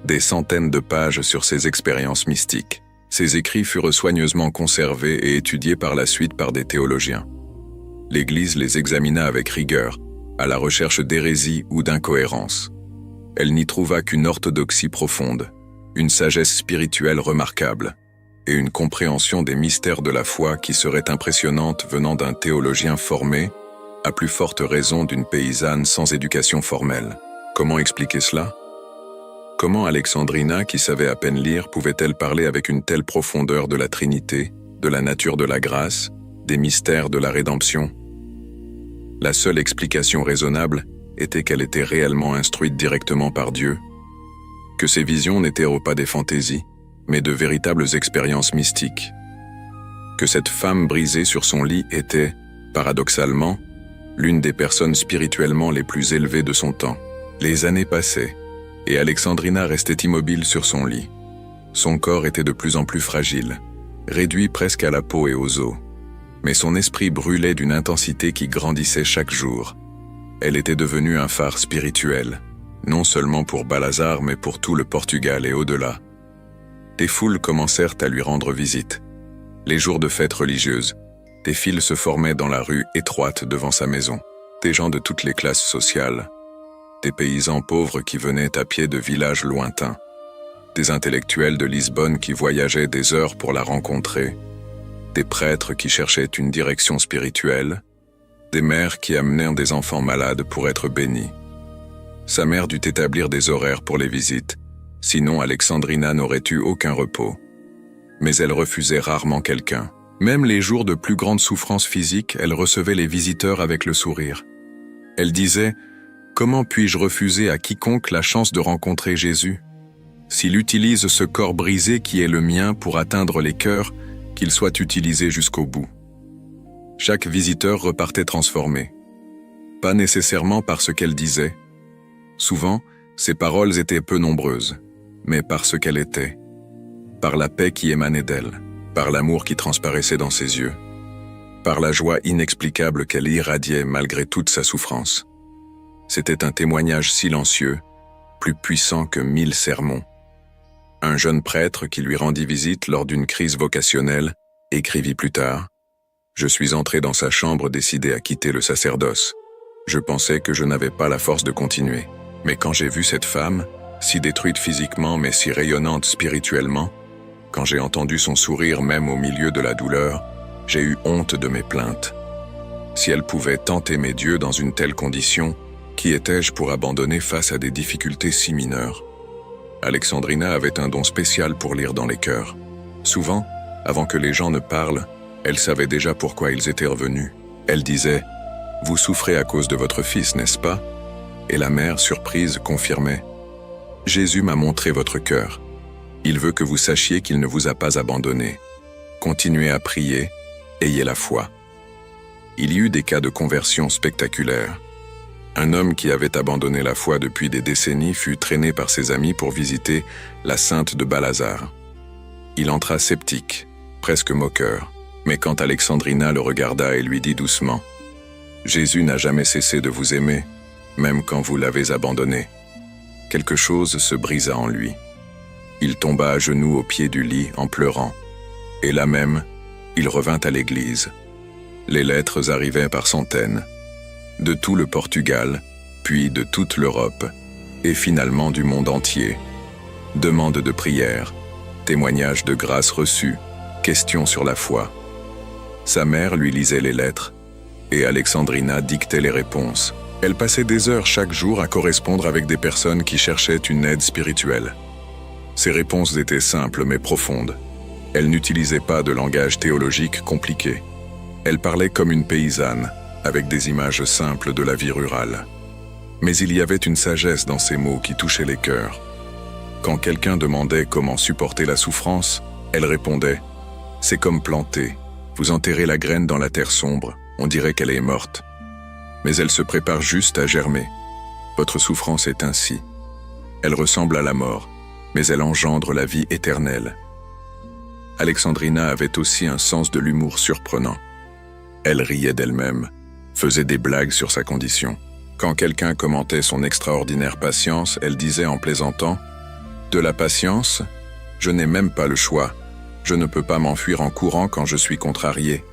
des centaines de pages sur ses expériences mystiques. Ces écrits furent soigneusement conservés et étudiés par la suite par des théologiens. L'Église les examina avec rigueur, à la recherche d'hérésie ou d'incohérence. Elle n'y trouva qu'une orthodoxie profonde, une sagesse spirituelle remarquable, et une compréhension des mystères de la foi qui serait impressionnante venant d'un théologien formé, à plus forte raison d'une paysanne sans éducation formelle. Comment expliquer cela? Comment Alexandrina, qui savait à peine lire, pouvait-elle parler avec une telle profondeur de la Trinité, de la nature de la grâce, des mystères de la rédemption? La seule explication raisonnable était qu'elle était réellement instruite directement par Dieu, que ses visions n'étaient pas des fantaisies, mais de véritables expériences mystiques, que cette femme brisée sur son lit était, paradoxalement, l'une des personnes spirituellement les plus élevées de son temps. Les années passaient, et Alexandrina restait immobile sur son lit. Son corps était de plus en plus fragile, réduit presque à la peau et aux os, mais son esprit brûlait d'une intensité qui grandissait chaque jour. Elle était devenue un phare spirituel, non seulement pour Balazar mais pour tout le Portugal et au-delà. Des foules commencèrent à lui rendre visite. Les jours de fêtes religieuses, des files se formaient dans la rue étroite devant sa maison. Des gens de toutes les classes sociales, des paysans pauvres qui venaient à pied de villages lointains, des intellectuels de Lisbonne qui voyageaient des heures pour la rencontrer, des prêtres qui cherchaient une direction spirituelle, des mères qui amenèrent des enfants malades pour être bénis. Sa mère dut établir des horaires pour les visites, sinon Alexandrina n'aurait eu aucun repos. Mais elle refusait rarement quelqu'un. Même les jours de plus grande souffrance physique, elle recevait les visiteurs avec le sourire. Elle disait « Comment puis-je refuser à quiconque la chance de rencontrer Jésus ? S'il utilise ce corps brisé qui est le mien pour atteindre les cœurs, qu'il soit utilisé jusqu'au bout. » Chaque visiteur repartait transformé. Pas nécessairement par ce qu'elle disait. Souvent, ses paroles étaient peu nombreuses, mais par ce qu'elle était. Par la paix qui émanait d'elle, par l'amour qui transparaissait dans ses yeux, par la joie inexplicable qu'elle irradiait malgré toute sa souffrance. C'était un témoignage silencieux, plus puissant que 1000 sermons. Un jeune prêtre qui lui rendit visite lors d'une crise vocationnelle écrivit plus tard « Je suis entré dans sa chambre décidé à quitter le sacerdoce. Je pensais que je n'avais pas la force de continuer. Mais quand j'ai vu cette femme, si détruite physiquement mais si rayonnante spirituellement, quand j'ai entendu son sourire même au milieu de la douleur, j'ai eu honte de mes plaintes. Si elle pouvait tant aimer Dieu dans une telle condition, qui étais-je pour abandonner face à des difficultés si mineures? » Alexandrina avait un don spécial pour lire dans les cœurs. Souvent, avant que les gens ne parlent, elle savait déjà pourquoi ils étaient revenus. Elle disait « Vous souffrez à cause de votre fils, n'est-ce pas ?» Et la mère, surprise, confirmait « Jésus m'a montré votre cœur. Il veut que vous sachiez qu'il ne vous a pas abandonné. Continuez à prier, ayez la foi. » Il y eut des cas de conversion spectaculaires. Un homme qui avait abandonné la foi depuis des décennies fut traîné par ses amis pour visiter la Sainte de Balazar. Il entra sceptique, presque moqueur, mais quand Alexandrina le regarda et lui dit doucement « Jésus n'a jamais cessé de vous aimer, même quand vous l'avez abandonné. » Quelque chose se brisa en lui. Il tomba à genoux au pied du lit en pleurant. Et là même, il revint à l'église. Les lettres arrivaient par centaines. De tout le Portugal, puis de toute l'Europe, et finalement du monde entier. Demandes de prière, témoignages de grâce reçues, questions sur la foi. Sa mère lui lisait les lettres, et Alexandrina dictait les réponses. Elle passait des heures chaque jour à correspondre avec des personnes qui cherchaient une aide spirituelle. Ses réponses étaient simples mais profondes. Elle n'utilisait pas de langage théologique compliqué. Elle parlait comme une paysanne, avec des images simples de la vie rurale. Mais il y avait une sagesse dans ces mots qui touchaient les cœurs. Quand quelqu'un demandait comment supporter la souffrance, elle répondait « C'est comme planter. Vous enterrez la graine dans la terre sombre, on dirait qu'elle est morte. Mais elle se prépare juste à germer. Votre souffrance est ainsi. Elle ressemble à la mort, mais elle engendre la vie éternelle. » Alexandrina avait aussi un sens de l'humour surprenant. Elle riait d'elle-même, faisait des blagues sur sa condition. Quand quelqu'un commentait son extraordinaire patience, elle disait en plaisantant « De la patience, je n'ai même pas le choix. Je ne peux pas m'enfuir en courant quand je suis contrariée. »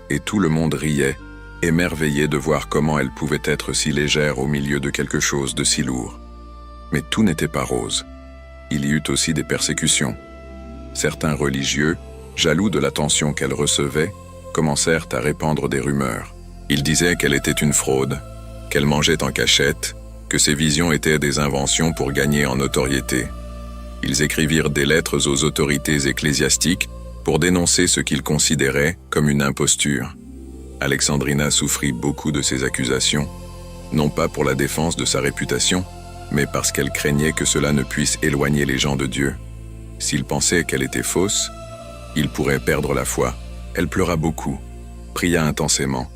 Et tout le monde riait, émerveillé de voir comment elle pouvait être si légère au milieu de quelque chose de si lourd. Mais tout n'était pas rose. Il y eut aussi des persécutions. Certains religieux, jaloux de l'attention qu'elle recevait, commencèrent à répandre des rumeurs. Ils disaient qu'elle était une fraude, qu'elle mangeait en cachette, que ces visions étaient des inventions pour gagner en notoriété. Ils écrivirent des lettres aux autorités ecclésiastiques pour dénoncer ce qu'ils considéraient comme une imposture. Alexandrina souffrit beaucoup de ces accusations, non pas pour la défense de sa réputation, mais parce qu'elle craignait que cela ne puisse éloigner les gens de Dieu. S'ils pensaient qu'elle était fausse, ils pourraient perdre la foi. Elle pleura beaucoup, pria intensément,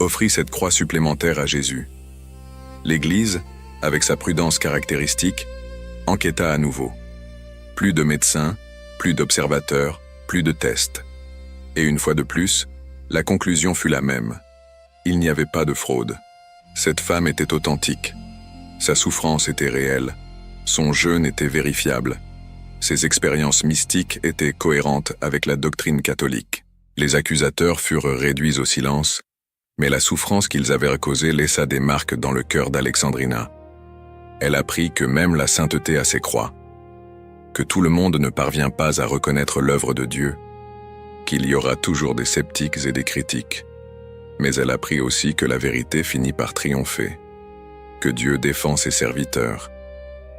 offrit cette croix supplémentaire à Jésus. L'Église, avec sa prudence caractéristique, enquêta à nouveau. Plus de médecins, plus d'observateurs, plus de tests. Et une fois de plus, la conclusion fut la même. Il n'y avait pas de fraude. Cette femme était authentique. Sa souffrance était réelle. Son jeûne était vérifiable. Ses expériences mystiques étaient cohérentes avec la doctrine catholique. Les accusateurs furent réduits au silence, mais la souffrance qu'ils avaient causée laissa des marques dans le cœur d'Alexandrina. Elle apprit que même la sainteté a ses croix, que tout le monde ne parvient pas à reconnaître l'œuvre de Dieu, qu'il y aura toujours des sceptiques et des critiques. Mais elle apprit aussi que la vérité finit par triompher, que Dieu défend ses serviteurs,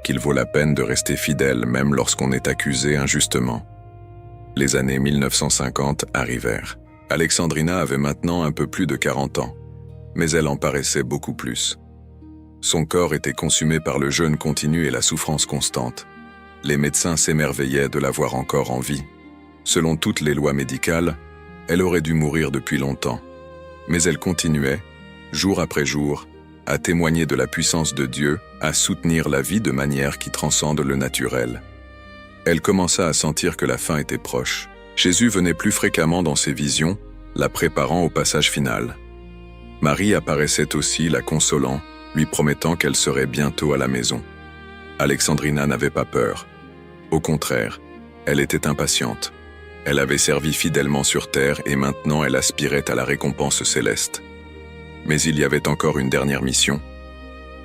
qu'il vaut la peine de rester fidèle même lorsqu'on est accusé injustement. Les années 1950 arrivèrent. Alexandrina avait maintenant un peu plus de 40 ans, mais elle en paraissait beaucoup plus. Son corps était consumé par le jeûne continu et la souffrance constante. Les médecins s'émerveillaient de la voir encore en vie. Selon toutes les lois médicales, elle aurait dû mourir depuis longtemps. Mais elle continuait, jour après jour, à témoigner de la puissance de Dieu, à soutenir la vie de manière qui transcende le naturel. Elle commença à sentir que la fin était proche. Jésus venait plus fréquemment dans ses visions, la préparant au passage final. Marie apparaissait aussi, la consolant, lui promettant qu'elle serait bientôt à la maison. Alexandrina n'avait pas peur. Au contraire, elle était impatiente. Elle avait servi fidèlement sur terre et maintenant elle aspirait à la récompense céleste. Mais il y avait encore une dernière mission.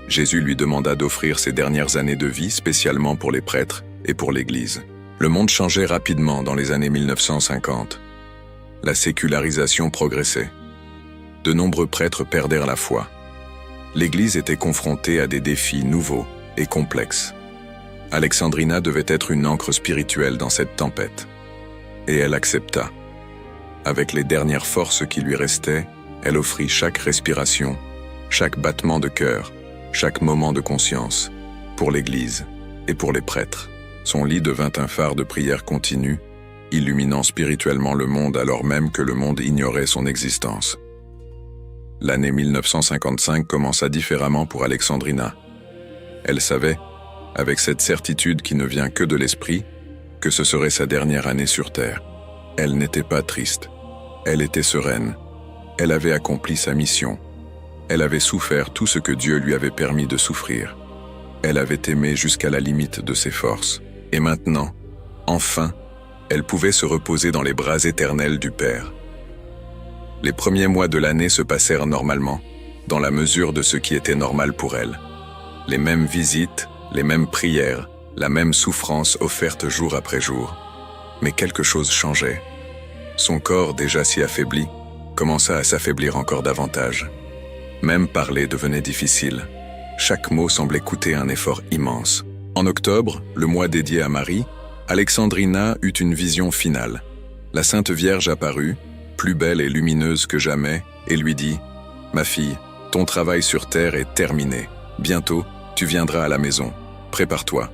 Jésus lui demanda d'offrir ses dernières années de vie spécialement pour les prêtres et pour l'Église. Le monde changeait rapidement dans les années 1950. La sécularisation progressait. De nombreux prêtres perdèrent la foi. L'Église était confrontée à des défis nouveaux et complexes. Alexandrina devait être une ancre spirituelle dans cette tempête. Et elle accepta. Avec les dernières forces qui lui restaient, elle offrit chaque respiration, chaque battement de cœur, chaque moment de conscience, pour l'Église et pour les prêtres. Son lit devint un phare de prière continue, illuminant spirituellement le monde alors même que le monde ignorait son existence. L'année 1955 commença différemment pour Alexandrina. Elle savait, avec cette certitude qui ne vient que de l'esprit, que ce serait sa dernière année sur Terre. Elle n'était pas triste. Elle était sereine. Elle avait accompli sa mission. Elle avait souffert tout ce que Dieu lui avait permis de souffrir. Elle avait aimé jusqu'à la limite de ses forces. Et maintenant, enfin, elle pouvait se reposer dans les bras éternels du Père. Les premiers mois de l'année se passèrent normalement, dans la mesure de ce qui était normal pour elle. Les mêmes visites, les mêmes prières, la même souffrance offerte jour après jour. Mais quelque chose changeait. Son corps, déjà si affaibli, commença à s'affaiblir encore davantage. Même parler devenait difficile. Chaque mot semblait coûter un effort immense. En octobre, le mois dédié à Marie, Alexandrina eut une vision finale. La Sainte Vierge apparut, plus belle et lumineuse que jamais, et lui dit « Ma fille, ton travail sur terre est terminé. Bientôt, tu viendras à la maison. Prépare-toi. »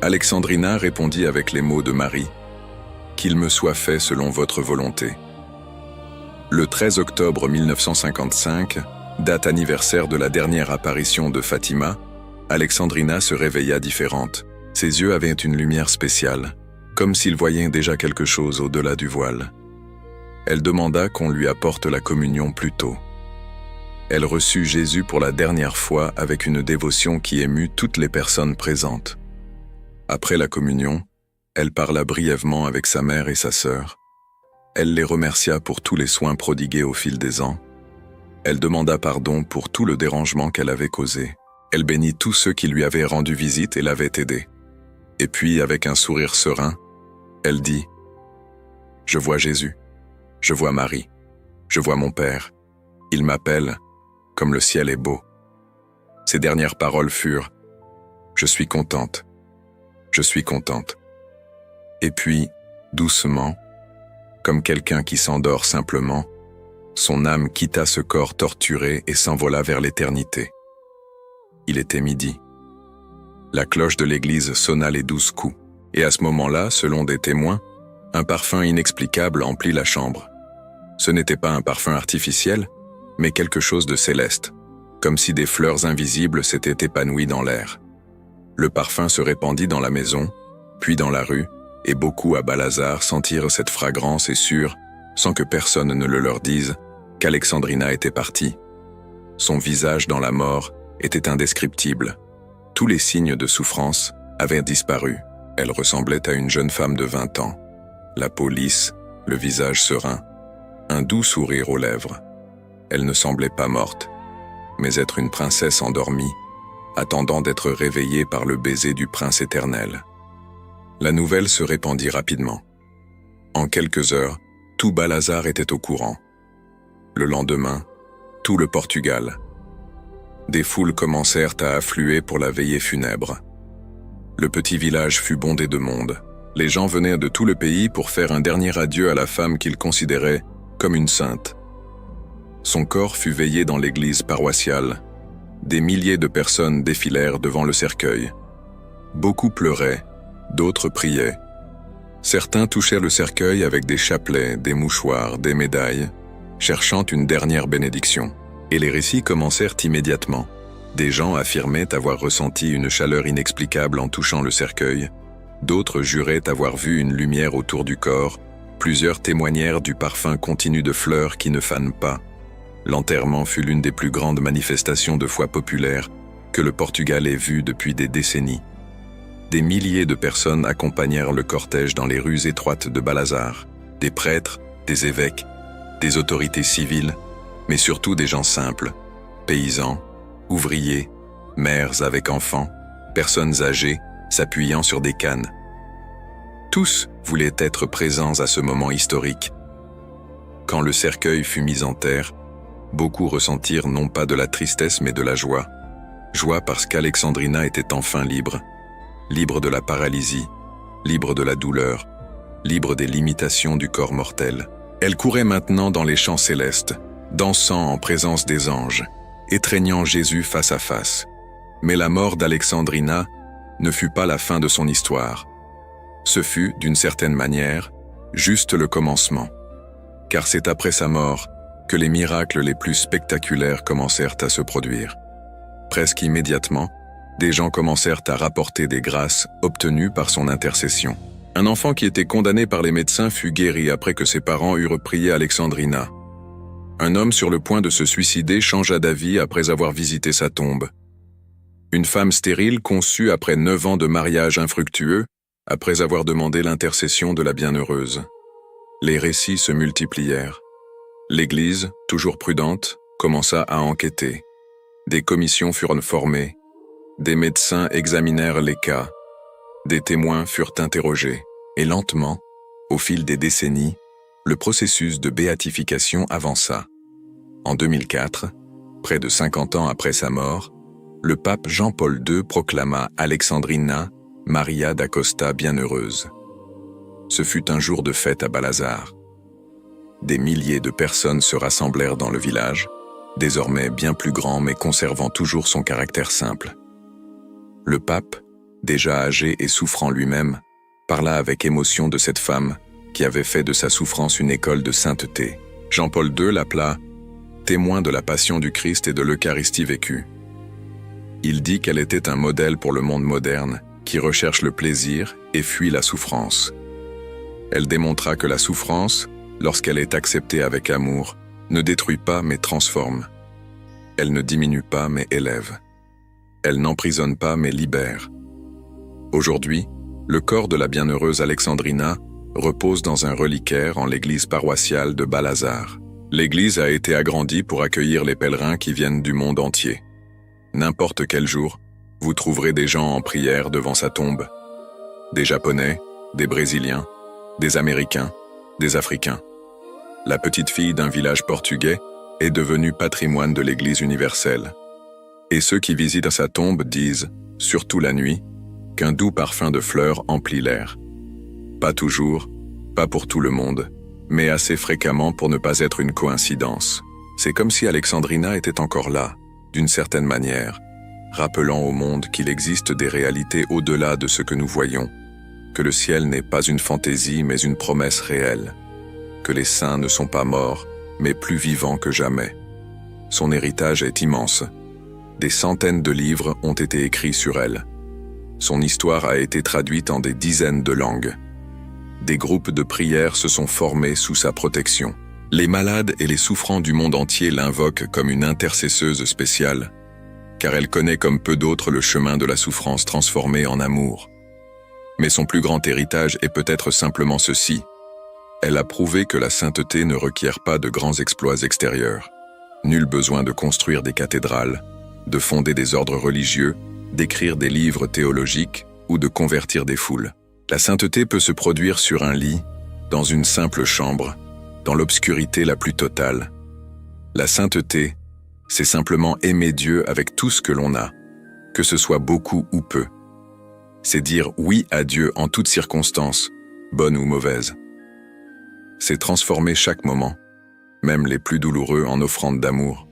Alexandrina répondit avec les mots de Marie « Qu'il me soit fait selon votre volonté. » Le 13 octobre 1955, date anniversaire de la dernière apparition de Fatima, Alexandrina se réveilla différente. Ses yeux avaient une lumière spéciale, comme s'il voyait déjà quelque chose au-delà du voile. Elle demanda qu'on lui apporte la communion plus tôt. Elle reçut Jésus pour la dernière fois avec une dévotion qui émut toutes les personnes présentes. Après la communion, elle parla brièvement avec sa mère et sa sœur. Elle les remercia pour tous les soins prodigués au fil des ans. Elle demanda pardon pour tout le dérangement qu'elle avait causé. Elle bénit tous ceux qui lui avaient rendu visite et l'avaient aidée. Et puis, avec un sourire serein, elle dit « Je vois Jésus, je vois Marie, je vois mon Père. Il m'appelle, comme le ciel est beau. » Ses dernières paroles furent « Je suis contente. Je suis contente. » Et puis, doucement, comme quelqu'un qui s'endort simplement, son âme quitta ce corps torturé et s'envola vers l'éternité. Il était midi. La cloche de l'église sonna les 12 coups, et à ce moment-là, selon des témoins, un parfum inexplicable emplit la chambre. Ce n'était pas un parfum artificiel, mais quelque chose de céleste, comme si des fleurs invisibles s'étaient épanouies dans l'air. Le parfum se répandit dans la maison, puis dans la rue, et beaucoup à Balazar sentirent cette fragrance et surent, sans que personne ne le leur dise, qu'Alexandrina était partie. Son visage dans la mort était indescriptible. Tous les signes de souffrance avaient disparu. Elle ressemblait à une jeune femme de 20 ans. La peau lisse, le visage serein, un doux sourire aux lèvres. Elle ne semblait pas morte, mais être une princesse endormie, attendant d'être réveillée par le baiser du prince éternel. La nouvelle se répandit rapidement. En quelques heures, tout Balazar était au courant. Le lendemain, tout le Portugal. Des foules commencèrent à affluer pour la veillée funèbre. Le petit village fut bondé de monde. Les gens venaient de tout le pays pour faire un dernier adieu à la femme qu'ils considéraient comme une sainte. Son corps fut veillé dans l'église paroissiale. Des milliers de personnes défilèrent devant le cercueil. Beaucoup pleuraient, d'autres priaient. Certains touchèrent le cercueil avec des chapelets, des mouchoirs, des médailles, cherchant une dernière bénédiction. Et les récits commencèrent immédiatement. Des gens affirmaient avoir ressenti une chaleur inexplicable en touchant le cercueil. D'autres juraient avoir vu une lumière autour du corps. Plusieurs témoignèrent du parfum continu de fleurs qui ne fanent pas. L'enterrement fut l'une des plus grandes manifestations de foi populaire que le Portugal ait vues depuis des décennies. Des milliers de personnes accompagnèrent le cortège dans les rues étroites de Balazar. Des prêtres, des évêques, des autorités civiles, mais surtout des gens simples, paysans, ouvriers, mères avec enfants, personnes âgées s'appuyant sur des cannes. Tous voulaient être présents à ce moment historique. Quand le cercueil fut mis en terre, beaucoup ressentirent non pas de la tristesse mais de la joie. Joie parce qu'Alexandrina était enfin libre. Libre de la paralysie, libre de la douleur, libre des limitations du corps mortel. Elle courait maintenant dans les champs célestes, dansant en présence des anges, étreignant Jésus face à face. Mais la mort d'Alexandrina ne fut pas la fin de son histoire. Ce fut, d'une certaine manière, juste le commencement. Car c'est après sa mort que les miracles les plus spectaculaires commencèrent à se produire. Presque immédiatement, des gens commencèrent à rapporter des grâces obtenues par son intercession. Un enfant qui était condamné par les médecins fut guéri après que ses parents eurent prié Alexandrina. Un homme sur le point de se suicider changea d'avis après avoir visité sa tombe. Une femme stérile conçut après 9 ans de mariage infructueux, après avoir demandé l'intercession de la bienheureuse. Les récits se multiplièrent. L'Église, toujours prudente, commença à enquêter. Des commissions furent formées. Des médecins examinèrent les cas. Des témoins furent interrogés. Et lentement, au fil des décennies, le processus de béatification avança. En 2004, près de 50 ans après sa mort, le pape Jean-Paul II proclama Alexandrina Maria da Costa bienheureuse. Ce fut un jour de fête à Balazar. Des milliers de personnes se rassemblèrent dans le village, désormais bien plus grand mais conservant toujours son caractère simple. Le pape, déjà âgé et souffrant lui-même, parla avec émotion de cette femme qui avait fait de sa souffrance une école de sainteté. Jean-Paul II l'appela « témoin de la passion du Christ et de l'Eucharistie vécue ». Il dit qu'elle était un modèle pour le monde moderne qui recherche le plaisir et fuit la souffrance. Elle démontra que la souffrance, lorsqu'elle est acceptée avec amour, ne détruit pas mais transforme. Elle ne diminue pas mais élève. Elle n'emprisonne pas mais libère. Aujourd'hui, le corps de la bienheureuse Alexandrina repose dans un reliquaire en l'église paroissiale de Balazar. L'église a été agrandie pour accueillir les pèlerins qui viennent du monde entier. N'importe quel jour, vous trouverez des gens en prière devant sa tombe. Des Japonais, des Brésiliens, des Américains, des Africains. La petite fille d'un village portugais est devenue patrimoine de l'Église universelle. Et ceux qui visitent sa tombe disent, surtout la nuit, qu'un doux parfum de fleurs emplit l'air. Pas toujours, pas pour tout le monde, mais assez fréquemment pour ne pas être une coïncidence. C'est comme si Alexandrina était encore là, d'une certaine manière, rappelant au monde qu'il existe des réalités au-delà de ce que nous voyons, que le ciel n'est pas une fantaisie mais une promesse réelle, que les saints ne sont pas morts, mais plus vivants que jamais. Son héritage est immense. Des centaines de livres ont été écrits sur elle. Son histoire a été traduite en des dizaines de langues. Des groupes de prière se sont formés sous sa protection. Les malades et les souffrants du monde entier l'invoquent comme une intercesseuse spéciale, car elle connaît comme peu d'autres le chemin de la souffrance transformée en amour. Mais son plus grand héritage est peut-être simplement ceci. Elle a prouvé que la sainteté ne requiert pas de grands exploits extérieurs. Nul besoin de construire des cathédrales, de fonder des ordres religieux, d'écrire des livres théologiques ou de convertir des foules. La sainteté peut se produire sur un lit, dans une simple chambre, dans l'obscurité la plus totale. La sainteté, c'est simplement aimer Dieu avec tout ce que l'on a, que ce soit beaucoup ou peu. C'est dire oui à Dieu en toutes circonstances, bonnes ou mauvaises. C'est transformer chaque moment, même les plus douloureux, en offrande d'amour.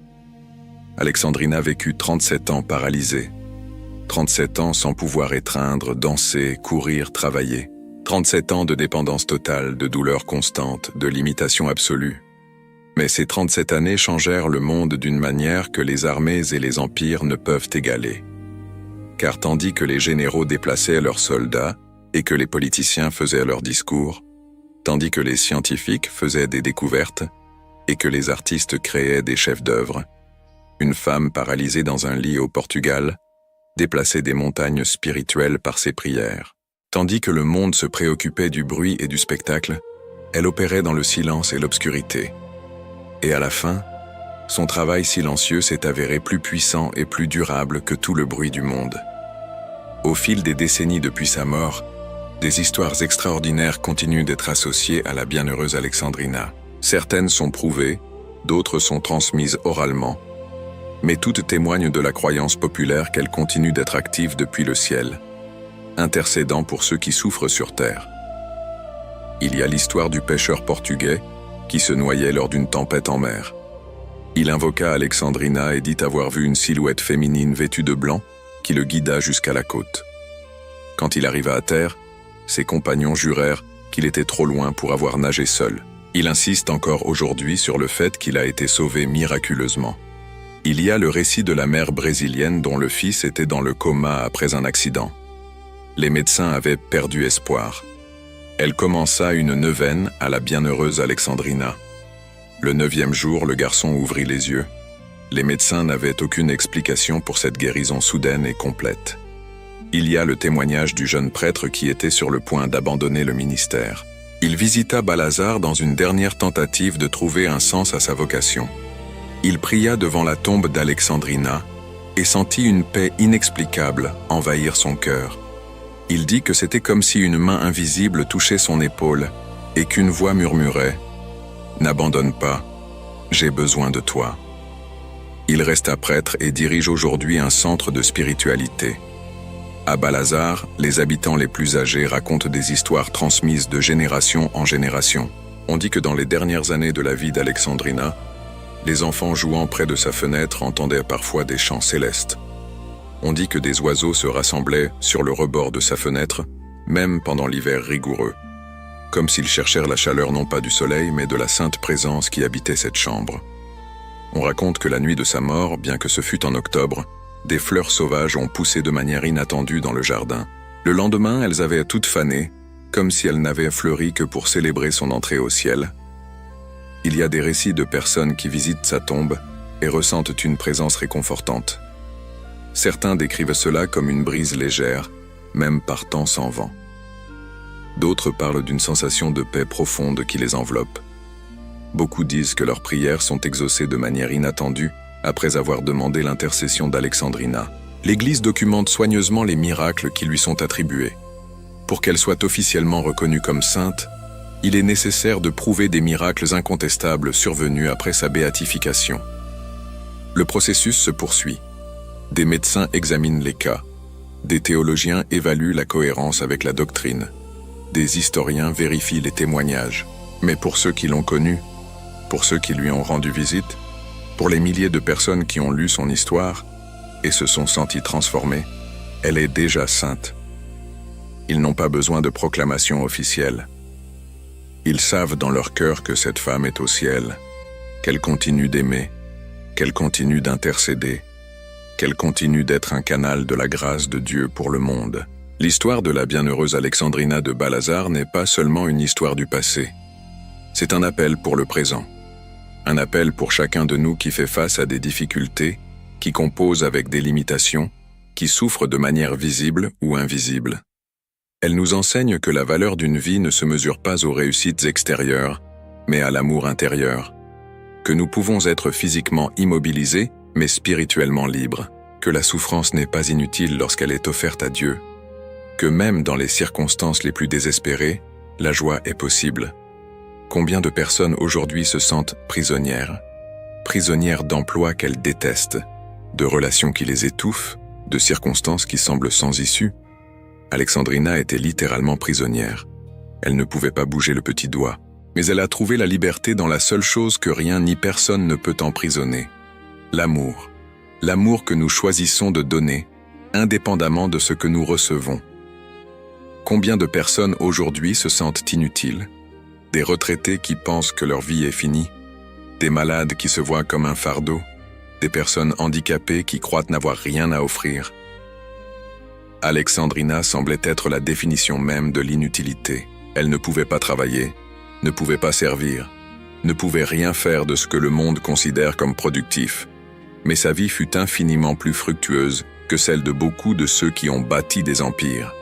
Alexandrina vécut 37 ans paralysée. 37 ans sans pouvoir étreindre, danser, courir, travailler. 37 ans de dépendance totale, de douleur constante, de limitation absolue. Mais ces 37 années changèrent le monde d'une manière que les armées et les empires ne peuvent égaler. Car tandis que les généraux déplaçaient leurs soldats et que les politiciens faisaient leurs discours, tandis que les scientifiques faisaient des découvertes et que les artistes créaient des chefs-d'œuvre, une femme paralysée dans un lit au Portugal déplaçait des montagnes spirituelles par ses prières. Tandis que le monde se préoccupait du bruit et du spectacle, elle opérait dans le silence et l'obscurité. Et à la fin, son travail silencieux s'est avéré plus puissant et plus durable que tout le bruit du monde. Au fil des décennies depuis sa mort, des histoires extraordinaires continuent d'être associées à la bienheureuse Alexandrina. Certaines sont prouvées, d'autres sont transmises oralement, mais toutes témoignent de la croyance populaire qu'elle continue d'être active depuis le ciel, intercédant pour ceux qui souffrent sur terre. Il y a l'histoire du pêcheur portugais qui se noyait lors d'une tempête en mer. Il invoqua Alexandrina et dit avoir vu une silhouette féminine vêtue de blanc qui le guida jusqu'à la côte. Quand il arriva à terre, ses compagnons jurèrent qu'il était trop loin pour avoir nagé seul. Il insiste encore aujourd'hui sur le fait qu'il a été sauvé miraculeusement. Il y a le récit de la mère brésilienne dont le fils était dans le coma après un accident. Les médecins avaient perdu espoir. Elle commença une neuvaine à la bienheureuse Alexandrina. Le 9e jour, le garçon ouvrit les yeux. Les médecins n'avaient aucune explication pour cette guérison soudaine et complète. Il y a le témoignage du jeune prêtre qui était sur le point d'abandonner le ministère. Il visita Balazar dans une dernière tentative de trouver un sens à sa vocation. Il pria devant la tombe d'Alexandrina et sentit une paix inexplicable envahir son cœur. Il dit que c'était comme si une main invisible touchait son épaule et qu'une voix murmurait « N'abandonne pas, j'ai besoin de toi ». Il resta prêtre et dirige aujourd'hui un centre de spiritualité. À Balazar, les habitants les plus âgés racontent des histoires transmises de génération en génération. On dit que dans les dernières années de la vie d'Alexandrina, les enfants jouant près de sa fenêtre entendaient parfois des chants célestes. On dit que des oiseaux se rassemblaient sur le rebord de sa fenêtre, même pendant l'hiver rigoureux, comme s'ils cherchèrent la chaleur non pas du soleil, mais de la sainte présence qui habitait cette chambre. On raconte que la nuit de sa mort, bien que ce fût en octobre, des fleurs sauvages ont poussé de manière inattendue dans le jardin. Le lendemain, elles avaient toutes fané, comme si elles n'avaient fleuri que pour célébrer son entrée au ciel. Il y a des récits de personnes qui visitent sa tombe et ressentent une présence réconfortante. Certains décrivent cela comme une brise légère, même par temps sans vent. D'autres parlent d'une sensation de paix profonde qui les enveloppe. Beaucoup disent que leurs prières sont exaucées de manière inattendue après avoir demandé l'intercession d'Alexandrina. L'Église documente soigneusement les miracles qui lui sont attribués. Pour qu'elle soit officiellement reconnue comme sainte, il est nécessaire de prouver des miracles incontestables survenus après sa béatification. Le processus se poursuit. Des médecins examinent les cas. Des théologiens évaluent la cohérence avec la doctrine. Des historiens vérifient les témoignages. Mais pour ceux qui l'ont connu, pour ceux qui lui ont rendu visite, pour les milliers de personnes qui ont lu son histoire et se sont sentis transformés, elle est déjà sainte. Ils n'ont pas besoin de proclamation officielle. Ils savent dans leur cœur que cette femme est au ciel, qu'elle continue d'aimer, qu'elle continue d'intercéder, qu'elle continue d'être un canal de la grâce de Dieu pour le monde. L'histoire de la bienheureuse Alexandrina de Balazar n'est pas seulement une histoire du passé. C'est un appel pour le présent. Un appel pour chacun de nous qui fait face à des difficultés, qui compose avec des limitations, qui souffre de manière visible ou invisible. Elle nous enseigne que la valeur d'une vie ne se mesure pas aux réussites extérieures, mais à l'amour intérieur. Que nous pouvons être physiquement immobilisés, mais spirituellement libres. Que la souffrance n'est pas inutile lorsqu'elle est offerte à Dieu. Que même dans les circonstances les plus désespérées, la joie est possible. Combien de personnes aujourd'hui se sentent prisonnières? Prisonnières d'emplois qu'elles détestent, de relations qui les étouffent, de circonstances qui semblent sans issue. Alexandrina était littéralement prisonnière. Elle ne pouvait pas bouger le petit doigt, mais elle a trouvé la liberté dans la seule chose que rien ni personne ne peut emprisonner. L'amour. L'amour que nous choisissons de donner, indépendamment de ce que nous recevons. Combien de personnes aujourd'hui se sentent inutiles? Des retraités qui pensent que leur vie est finie, des malades qui se voient comme un fardeau, des personnes handicapées qui croient n'avoir rien à offrir. Alexandrina semblait être la définition même de l'inutilité. Elle ne pouvait pas travailler, ne pouvait pas servir, ne pouvait rien faire de ce que le monde considère comme productif. Mais sa vie fut infiniment plus fructueuse que celle de beaucoup de ceux qui ont bâti des empires.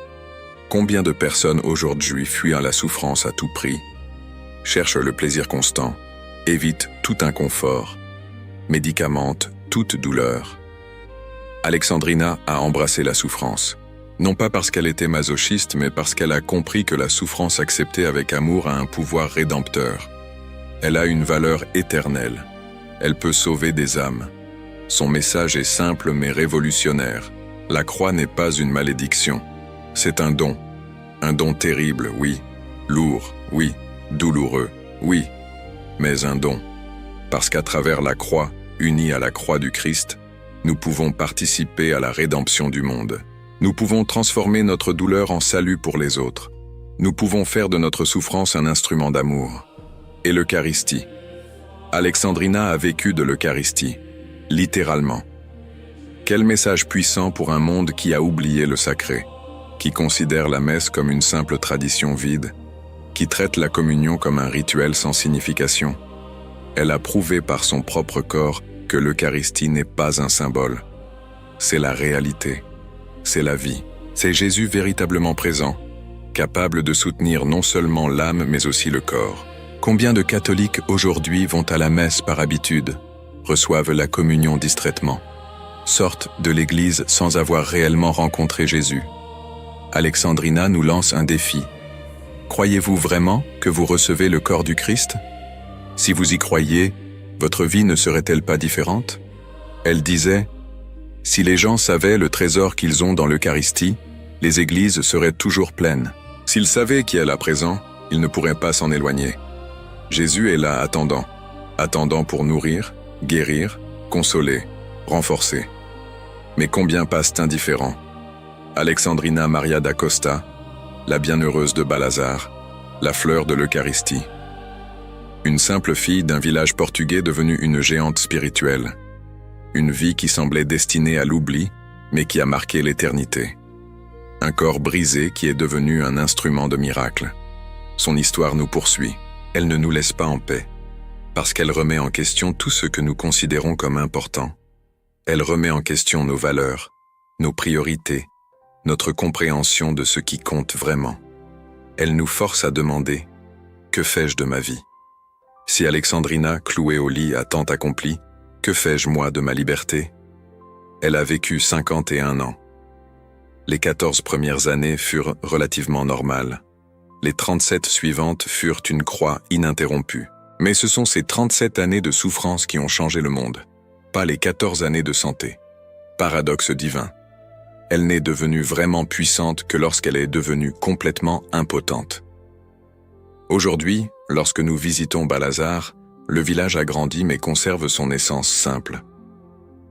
Combien de personnes aujourd'hui fuient la souffrance à tout prix, cherchent le plaisir constant, évitent tout inconfort, médicamentent toute douleur. Alexandrina a embrassé la souffrance. Non pas parce qu'elle était masochiste, mais parce qu'elle a compris que la souffrance acceptée avec amour a un pouvoir rédempteur. Elle a une valeur éternelle. Elle peut sauver des âmes. Son message est simple mais révolutionnaire. La croix n'est pas une malédiction. C'est un don. Un don terrible, oui. Lourd, oui. Douloureux, oui. Mais un don. Parce qu'à travers la croix, unie à la croix du Christ, nous pouvons participer à la rédemption du monde. Nous pouvons transformer notre douleur en salut pour les autres. Nous pouvons faire de notre souffrance un instrument d'amour. Et l'Eucharistie. Alexandrina a vécu de l'Eucharistie, littéralement. Quel message puissant pour un monde qui a oublié le sacré, qui considère la messe comme une simple tradition vide, qui traite la communion comme un rituel sans signification. Elle a prouvé par son propre corps que l'Eucharistie n'est pas un symbole. C'est la réalité. C'est la vie. C'est Jésus véritablement présent, capable de soutenir non seulement l'âme mais aussi le corps. Combien de catholiques aujourd'hui vont à la messe par habitude, reçoivent la communion distraitement, sortent de l'Église sans avoir réellement rencontré Jésus? Alexandrina nous lance un défi. Croyez-vous vraiment que vous recevez le corps du Christ? Si vous y croyez, votre vie ne serait-elle pas différente? Elle disait, « Si les gens savaient le trésor qu'ils ont dans l'Eucharistie, les églises seraient toujours pleines. S'ils savaient qui est là présent, ils ne pourraient pas s'en éloigner. Jésus est là attendant pour nourrir, guérir, consoler, renforcer. Mais combien passent indifférents? Alexandrina Maria da Costa, la bienheureuse de Balazar, la fleur de l'Eucharistie. Une simple fille d'un village portugais devenue une géante spirituelle. Une vie qui semblait destinée à l'oubli, mais qui a marqué l'éternité. Un corps brisé qui est devenu un instrument de miracle. Son histoire nous poursuit. Elle ne nous laisse pas en paix, parce qu'elle remet en question tout ce que nous considérons comme important. Elle remet en question nos valeurs, nos priorités, notre compréhension de ce qui compte vraiment. Elle nous force à demander « Que fais-je de ma vie ?» Si Alexandrina, clouée au lit, a tant accompli, que fais-je moi de ma liberté? Elle a vécu 51 ans. Les 14 premières années furent relativement normales. Les 37 suivantes furent une croix ininterrompue. Mais ce sont ces 37 années de souffrance qui ont changé le monde, pas les 14 années de santé. Paradoxe divin. Elle n'est devenue vraiment puissante que lorsqu'elle est devenue complètement impotente. Aujourd'hui, lorsque nous visitons Balazar, le village a grandi mais conserve son essence simple.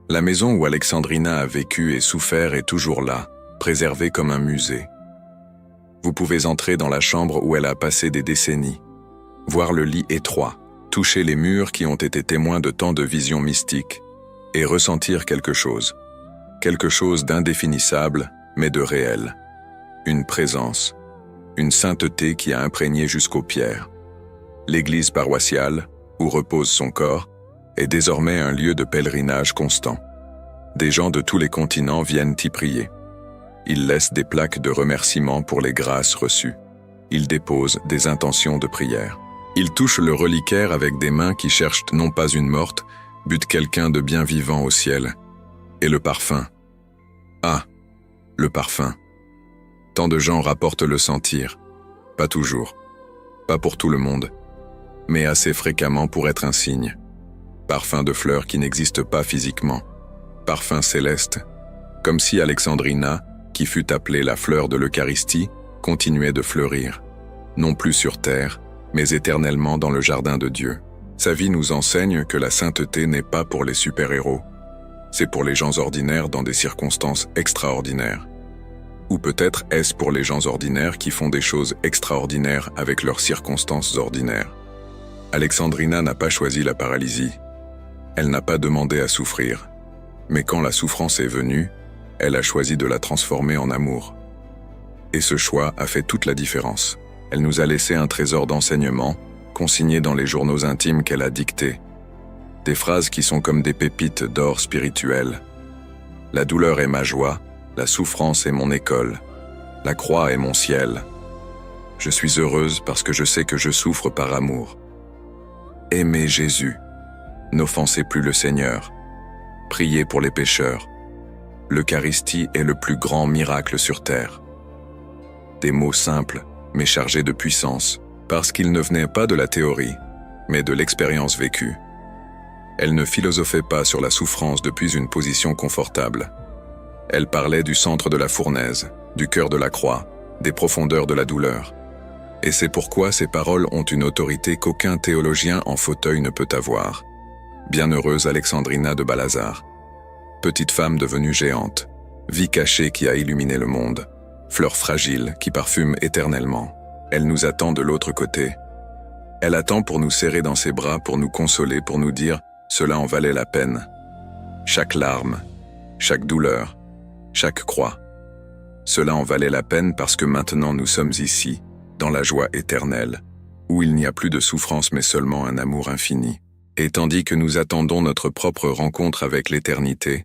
La maison où Alexandrina a vécu et souffert est toujours là, préservée comme un musée. Vous pouvez entrer dans la chambre où elle a passé des décennies, voir le lit étroit, toucher les murs qui ont été témoins de tant de visions mystiques, et ressentir quelque chose d'indéfinissable, mais de réel. Une présence, une sainteté qui a imprégné jusqu'aux pierres. L'église paroissiale, où repose son corps, est désormais un lieu de pèlerinage constant. Des gens de tous les continents viennent y prier. Ils laissent des plaques de remerciement pour les grâces reçues. Ils déposent des intentions de prière. Ils touchent le reliquaire avec des mains qui cherchent non pas une morte, butent quelqu'un de bien vivant au ciel. Et le parfum. Ah, le parfum. Tant de gens rapportent le sentir. Pas toujours. Pas pour tout le monde. Mais assez fréquemment pour être un signe. Parfum de fleurs qui n'existent pas physiquement. Parfum céleste. Comme si Alexandrina, qui fut appelée la fleur de l'Eucharistie, continuait de fleurir. Non plus sur terre, mais éternellement dans le jardin de Dieu. Sa vie nous enseigne que la sainteté n'est pas pour les super-héros. C'est pour les gens ordinaires dans des circonstances extraordinaires. Ou peut-être est-ce pour les gens ordinaires qui font des choses extraordinaires avec leurs circonstances ordinaires. Alexandrina n'a pas choisi la paralysie. Elle n'a pas demandé à souffrir. Mais quand la souffrance est venue, elle a choisi de la transformer en amour. Et ce choix a fait toute la différence. Elle nous a laissé un trésor d'enseignement, consigné dans les journaux intimes qu'elle a dictés. Des phrases qui sont comme des pépites d'or spirituel. La douleur est ma joie, la souffrance est mon école, la croix est mon ciel. Je suis heureuse parce que je sais que je souffre par amour. Aimez Jésus, n'offensez plus le Seigneur, priez pour les pécheurs. L'Eucharistie est le plus grand miracle sur terre. Des mots simples, mais chargés de puissance, parce qu'ils ne venaient pas de la théorie, mais de l'expérience vécue. Elle ne philosophait pas sur la souffrance depuis une position confortable. Elle parlait du centre de la fournaise, du cœur de la croix, des profondeurs de la douleur. Et c'est pourquoi ces paroles ont une autorité qu'aucun théologien en fauteuil ne peut avoir. Bienheureuse Alexandrina de Balazar. Petite femme devenue géante, vie cachée qui a illuminé le monde, fleur fragile qui parfume éternellement. Elle nous attend de l'autre côté. Elle attend pour nous serrer dans ses bras, pour nous consoler, pour nous dire « cela en valait la peine ». Chaque larme, chaque douleur, chaque croix. Cela en valait la peine parce que maintenant nous sommes ici, dans la joie éternelle, où il n'y a plus de souffrance mais seulement un amour infini. Et tandis que nous attendons notre propre rencontre avec l'éternité,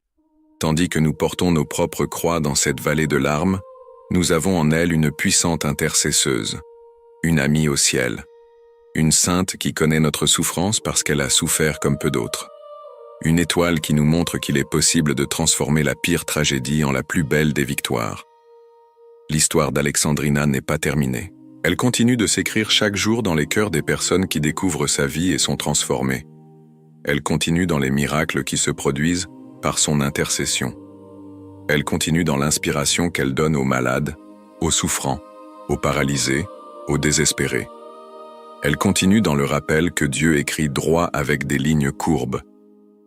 tandis que nous portons nos propres croix dans cette vallée de larmes, nous avons en elle une puissante intercesseuse, une amie au ciel, une sainte qui connaît notre souffrance parce qu'elle a souffert comme peu d'autres, une étoile qui nous montre qu'il est possible de transformer la pire tragédie en la plus belle des victoires. L'histoire d'Alexandrina n'est pas terminée. Elle continue de s'écrire chaque jour dans les cœurs des personnes qui découvrent sa vie et sont transformées. Elle continue dans les miracles qui se produisent par son intercession. Elle continue dans l'inspiration qu'elle donne aux malades, aux souffrants, aux paralysés, aux désespérés. Elle continue dans le rappel que Dieu écrit droit avec des lignes courbes,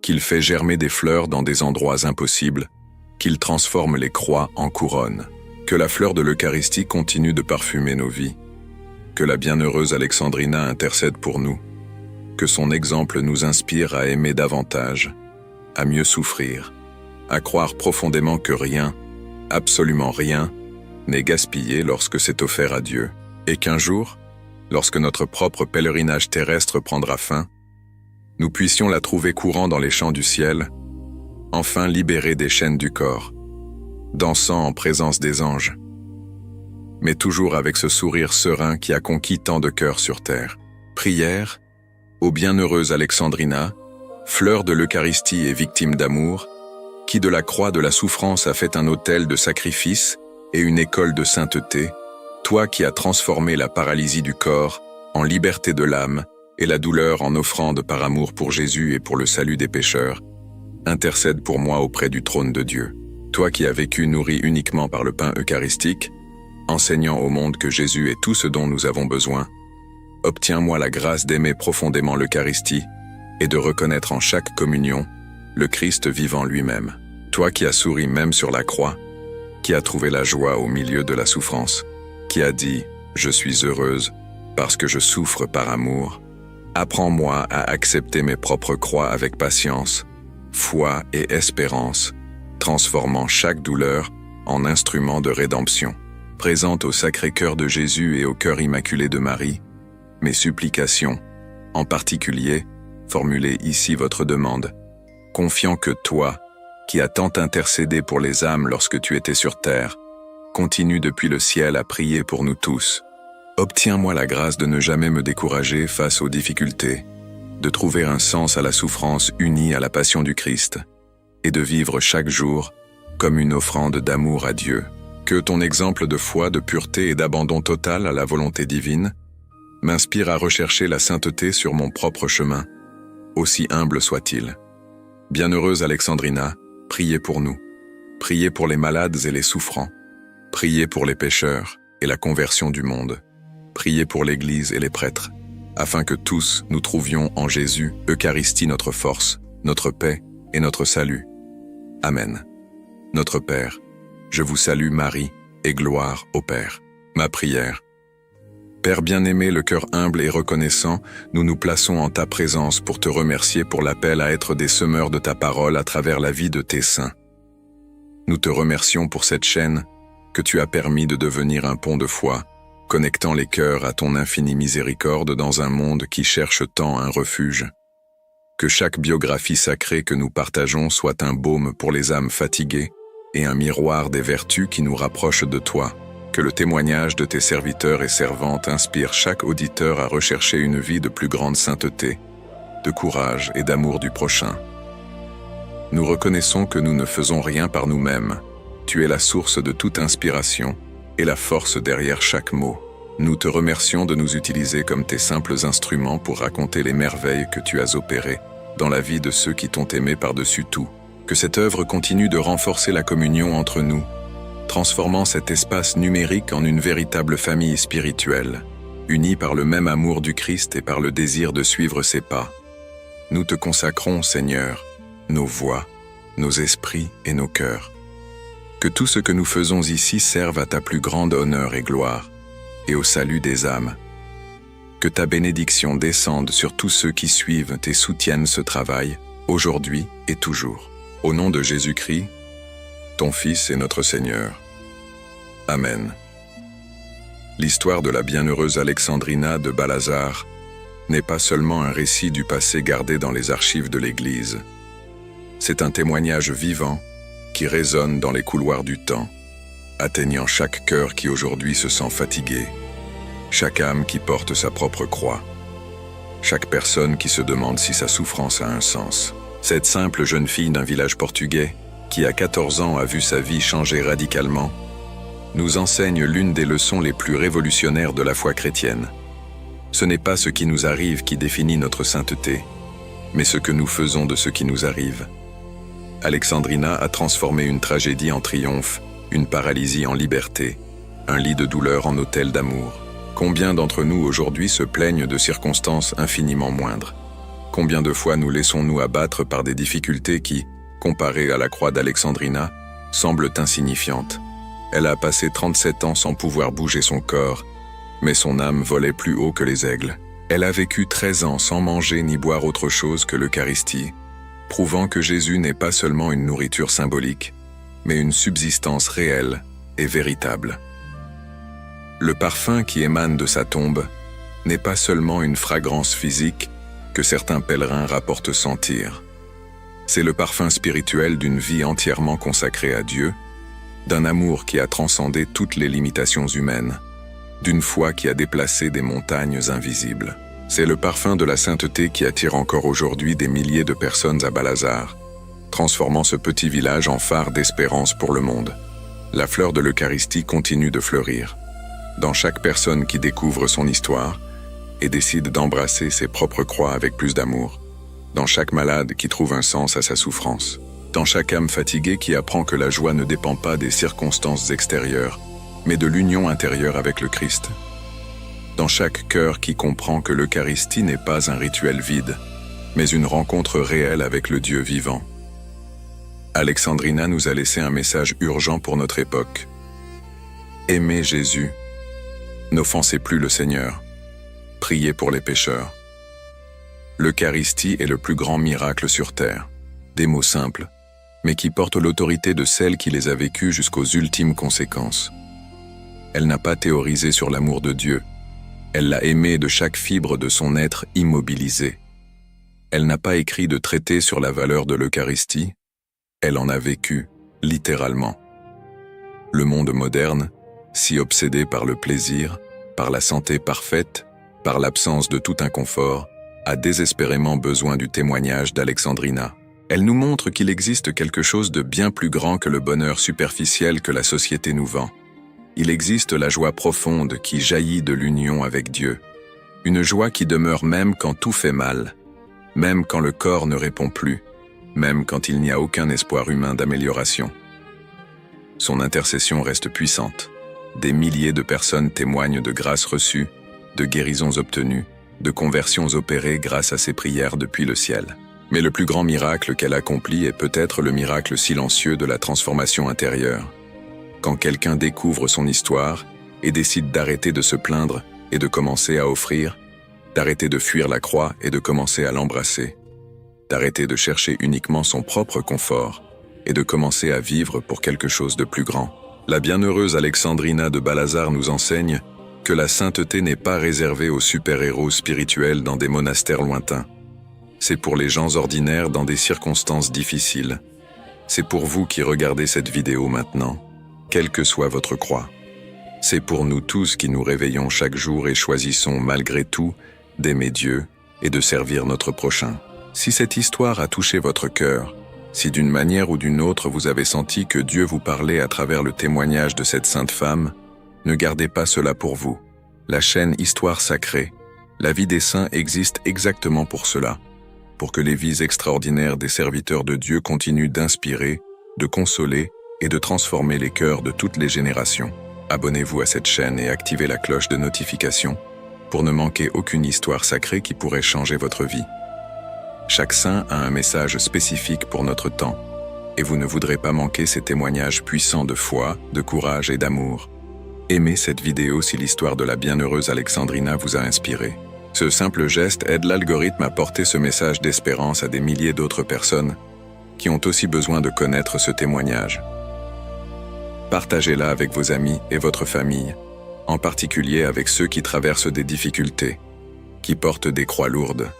qu'il fait germer des fleurs dans des endroits impossibles, qu'il transforme les croix en couronnes, que la fleur de l'Eucharistie continue de parfumer nos vies, que la bienheureuse Alexandrina intercède pour nous, que son exemple nous inspire à aimer davantage, à mieux souffrir, à croire profondément que rien, absolument rien, n'est gaspillé lorsque c'est offert à Dieu, et qu'un jour, lorsque notre propre pèlerinage terrestre prendra fin, nous puissions la trouver courant dans les champs du ciel, enfin libérée des chaînes du corps, dansant en présence des anges, mais toujours avec ce sourire serein qui a conquis tant de cœurs sur terre. Prière, ô bienheureuse Alexandrina, fleur de l'Eucharistie et victime d'amour, qui de la croix de la souffrance a fait un autel de sacrifice et une école de sainteté, toi qui as transformé la paralysie du corps en liberté de l'âme et la douleur en offrande par amour pour Jésus et pour le salut des pécheurs, intercède pour moi auprès du trône de Dieu. Toi qui as vécu nourri uniquement par le pain eucharistique, enseignant au monde que Jésus est tout ce dont nous avons besoin, obtiens-moi la grâce d'aimer profondément l'Eucharistie et de reconnaître en chaque communion le Christ vivant lui-même. Toi qui as souri même sur la croix, qui as trouvé la joie au milieu de la souffrance, qui as dit « Je suis heureuse parce que je souffre par amour », apprends-moi à accepter mes propres croix avec patience, foi et espérance, transformant chaque douleur en instrument de rédemption. Présente au Sacré-Cœur de Jésus et au Cœur Immaculé de Marie, mes supplications, en particulier, formulez ici votre demande, confiant que toi, qui as tant intercédé pour les âmes lorsque tu étais sur terre, continue depuis le ciel à prier pour nous tous. Obtiens-moi la grâce de ne jamais me décourager face aux difficultés, de trouver un sens à la souffrance unie à la passion du Christ, et de vivre chaque jour comme une offrande d'amour à Dieu. Que ton exemple de foi, de pureté et d'abandon total à la volonté divine m'inspire à rechercher la sainteté sur mon propre chemin, aussi humble soit-il. Bienheureuse Alexandrina, priez pour nous. Priez pour les malades et les souffrants. Priez pour les pécheurs et la conversion du monde. Priez pour l'Église et les prêtres, afin que tous nous trouvions en Jésus, Eucharistie notre force, notre paix et notre salut. Amen. Notre Père, je vous salue Marie, et gloire au Père. Ma prière. Père bien-aimé, le cœur humble et reconnaissant, nous nous plaçons en ta présence pour te remercier pour l'appel à être des semeurs de ta parole à travers la vie de tes saints. Nous te remercions pour cette chaîne que tu as permis de devenir un pont de foi, connectant les cœurs à ton infinie miséricorde dans un monde qui cherche tant un refuge. Que chaque biographie sacrée que nous partageons soit un baume pour les âmes fatiguées et un miroir des vertus qui nous rapprochent de toi. Que le témoignage de tes serviteurs et servantes inspire chaque auditeur à rechercher une vie de plus grande sainteté, de courage et d'amour du prochain. Nous reconnaissons que nous ne faisons rien par nous-mêmes. Tu es la source de toute inspiration et la force derrière chaque mot. Nous te remercions de nous utiliser comme tes simples instruments pour raconter les merveilles que tu as opérées dans la vie de ceux qui t'ont aimé par-dessus tout. Que cette œuvre continue de renforcer la communion entre nous, transformant cet espace numérique en une véritable famille spirituelle, unie par le même amour du Christ et par le désir de suivre ses pas. Nous te consacrons, Seigneur, nos voix, nos esprits et nos cœurs. Que tout ce que nous faisons ici serve à ta plus grande honneur et gloire, et au salut des âmes. Que ta bénédiction descende sur tous ceux qui suivent et soutiennent ce travail, aujourd'hui et toujours. Au nom de Jésus-Christ, ton Fils et notre Seigneur. Amen. L'histoire de la bienheureuse Alexandrina de Balazar n'est pas seulement un récit du passé gardé dans les archives de l'Église. C'est un témoignage vivant qui résonne dans les couloirs du temps, atteignant chaque cœur qui aujourd'hui se sent fatigué, chaque âme qui porte sa propre croix, chaque personne qui se demande si sa souffrance a un sens. Cette simple jeune fille d'un village portugais, qui à 14 ans a vu sa vie changer radicalement, nous enseigne l'une des leçons les plus révolutionnaires de la foi chrétienne. Ce n'est pas ce qui nous arrive qui définit notre sainteté, mais ce que nous faisons de ce qui nous arrive. Alexandrina a transformé une tragédie en triomphe, une paralysie en liberté, un lit de douleur en autel d'amour. Combien d'entre nous aujourd'hui se plaignent de circonstances infiniment moindres? Combien de fois nous laissons-nous abattre par des difficultés qui, comparées à la croix d'Alexandrina, semblent insignifiantes? Elle a passé 37 ans sans pouvoir bouger son corps, mais son âme volait plus haut que les aigles. Elle a vécu 13 ans sans manger ni boire autre chose que l'Eucharistie, prouvant que Jésus n'est pas seulement une nourriture symbolique, mais une subsistance réelle et véritable. Le parfum qui émane de sa tombe n'est pas seulement une fragrance physique que certains pèlerins rapportent sentir. C'est le parfum spirituel d'une vie entièrement consacrée à Dieu, d'un amour qui a transcendé toutes les limitations humaines, d'une foi qui a déplacé des montagnes invisibles. C'est le parfum de la sainteté qui attire encore aujourd'hui des milliers de personnes à Balazar, transformant ce petit village en phare d'espérance pour le monde. La fleur de l'Eucharistie continue de fleurir, dans chaque personne qui découvre son histoire et décide d'embrasser ses propres croix avec plus d'amour. dans chaque malade qui trouve un sens à sa souffrance, dans chaque âme fatiguée qui apprend que la joie ne dépend pas des circonstances extérieures, mais de l'union intérieure avec le Christ, dans chaque cœur qui comprend que l'Eucharistie n'est pas un rituel vide, mais une rencontre réelle avec le Dieu vivant. Alexandrina nous a laissé un message urgent pour notre époque. Aimez Jésus. N'offensez plus le Seigneur. Priez pour les pécheurs. L'Eucharistie est le plus grand miracle sur terre. Des mots simples, mais qui portent l'autorité de celle qui les a vécus jusqu'aux ultimes conséquences. Elle n'a pas théorisé sur l'amour de Dieu. Elle l'a aimé de chaque fibre de son être immobilisé. Elle n'a pas écrit de traité sur la valeur de l'Eucharistie. Elle en a vécu, littéralement. Le monde moderne, si obsédé par le plaisir, par la santé parfaite, par l'absence de tout inconfort, a désespérément besoin du témoignage d'Alexandrina. Elle nous montre qu'il existe quelque chose de bien plus grand que le bonheur superficiel que la société nous vend. Il existe la joie profonde qui jaillit de l'union avec Dieu. Une joie qui demeure même quand tout fait mal, même quand le corps ne répond plus, même quand il n'y a aucun espoir humain d'amélioration. Son intercession reste puissante. Des milliers de personnes témoignent de grâces reçues, de guérisons obtenues, de conversions opérées grâce à ses prières depuis le ciel. Mais le plus grand miracle qu'elle accomplit est peut-être le miracle silencieux de la transformation intérieure. Quand quelqu'un découvre son histoire et décide d'arrêter de se plaindre et de commencer à offrir, d'arrêter de fuir la croix et de commencer à l'embrasser, d'arrêter de chercher uniquement son propre confort et de commencer à vivre pour quelque chose de plus grand. La bienheureuse Alexandrina de Balazar nous enseigne que la sainteté n'est pas réservée aux super-héros spirituels dans des monastères lointains. C'est pour les gens ordinaires dans des circonstances difficiles. C'est pour vous qui regardez cette vidéo maintenant, quelle que soit votre croix. C'est pour nous tous qui nous réveillons chaque jour et choisissons malgré tout d'aimer Dieu et de servir notre prochain. Si cette histoire a touché votre cœur, si d'une manière ou d'une autre vous avez senti que Dieu vous parlait à travers le témoignage de cette sainte femme, ne gardez pas cela pour vous. La chaîne Histoire sacrée, la vie des saints existe exactement pour cela, pour que les vies extraordinaires des serviteurs de Dieu continuent d'inspirer, de consoler et de transformer les cœurs de toutes les générations. Abonnez-vous à cette chaîne et activez la cloche de notification pour ne manquer aucune histoire sacrée qui pourrait changer votre vie. Chaque saint a un message spécifique pour notre temps, et vous ne voudrez pas manquer ces témoignages puissants de foi, de courage et d'amour. Aimez cette vidéo si l'histoire de la bienheureuse Alexandrina vous a inspiré. Ce simple geste aide l'algorithme à porter ce message d'espérance à des milliers d'autres personnes qui ont aussi besoin de connaître ce témoignage. Partagez-la avec vos amis et votre famille, en particulier avec ceux qui traversent des difficultés, qui portent des croix lourdes,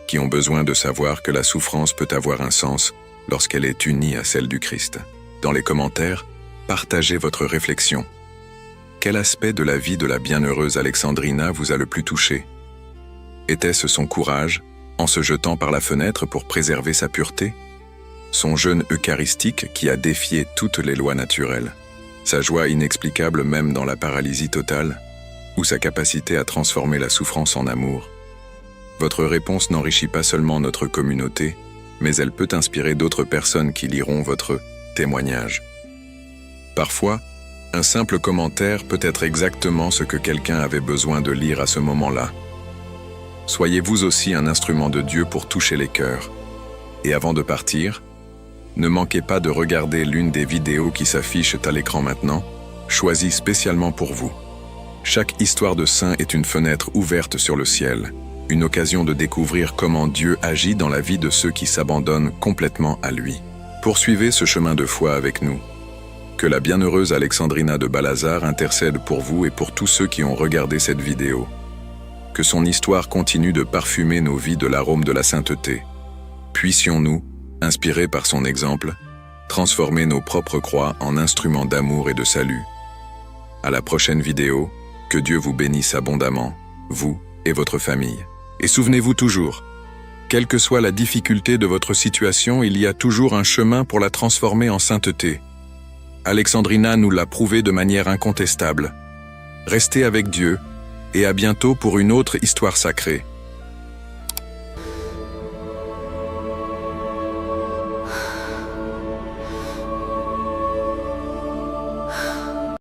qui ont besoin de savoir que la souffrance peut avoir un sens lorsqu'elle est unie à celle du Christ. Dans les commentaires, partagez votre réflexion. Quel aspect de la vie de la bienheureuse Alexandrina vous a le plus touché? Était-ce son courage, en se jetant par la fenêtre pour préserver sa pureté? Son jeûne eucharistique qui a défié toutes les lois naturelles? Sa joie inexplicable même dans la paralysie totale? Ou sa capacité à transformer la souffrance en amour? Votre réponse n'enrichit pas seulement notre communauté, mais elle peut inspirer d'autres personnes qui liront votre témoignage. Parfois, un simple commentaire peut être exactement ce que quelqu'un avait besoin de lire à ce moment-là. Soyez vous aussi un instrument de Dieu pour toucher les cœurs. Et avant de partir, ne manquez pas de regarder l'une des vidéos qui s'affichent à l'écran maintenant, choisies spécialement pour vous. Chaque histoire de saint est une fenêtre ouverte sur le ciel, une occasion de découvrir comment Dieu agit dans la vie de ceux qui s'abandonnent complètement à lui. Poursuivez ce chemin de foi avec nous. Que la bienheureuse Alexandrina de Balazar intercède pour vous et pour tous ceux qui ont regardé cette vidéo. Que son histoire continue de parfumer nos vies de l'arôme de la sainteté. Puissions-nous, inspirés par son exemple, transformer nos propres croix en instruments d'amour et de salut. À la prochaine vidéo, que Dieu vous bénisse abondamment, vous et votre famille. Et souvenez-vous toujours, quelle que soit la difficulté de votre situation, il y a toujours un chemin pour la transformer en sainteté. Alexandrina nous l'a prouvé de manière incontestable. Restez avec Dieu, et à bientôt pour une autre histoire sacrée.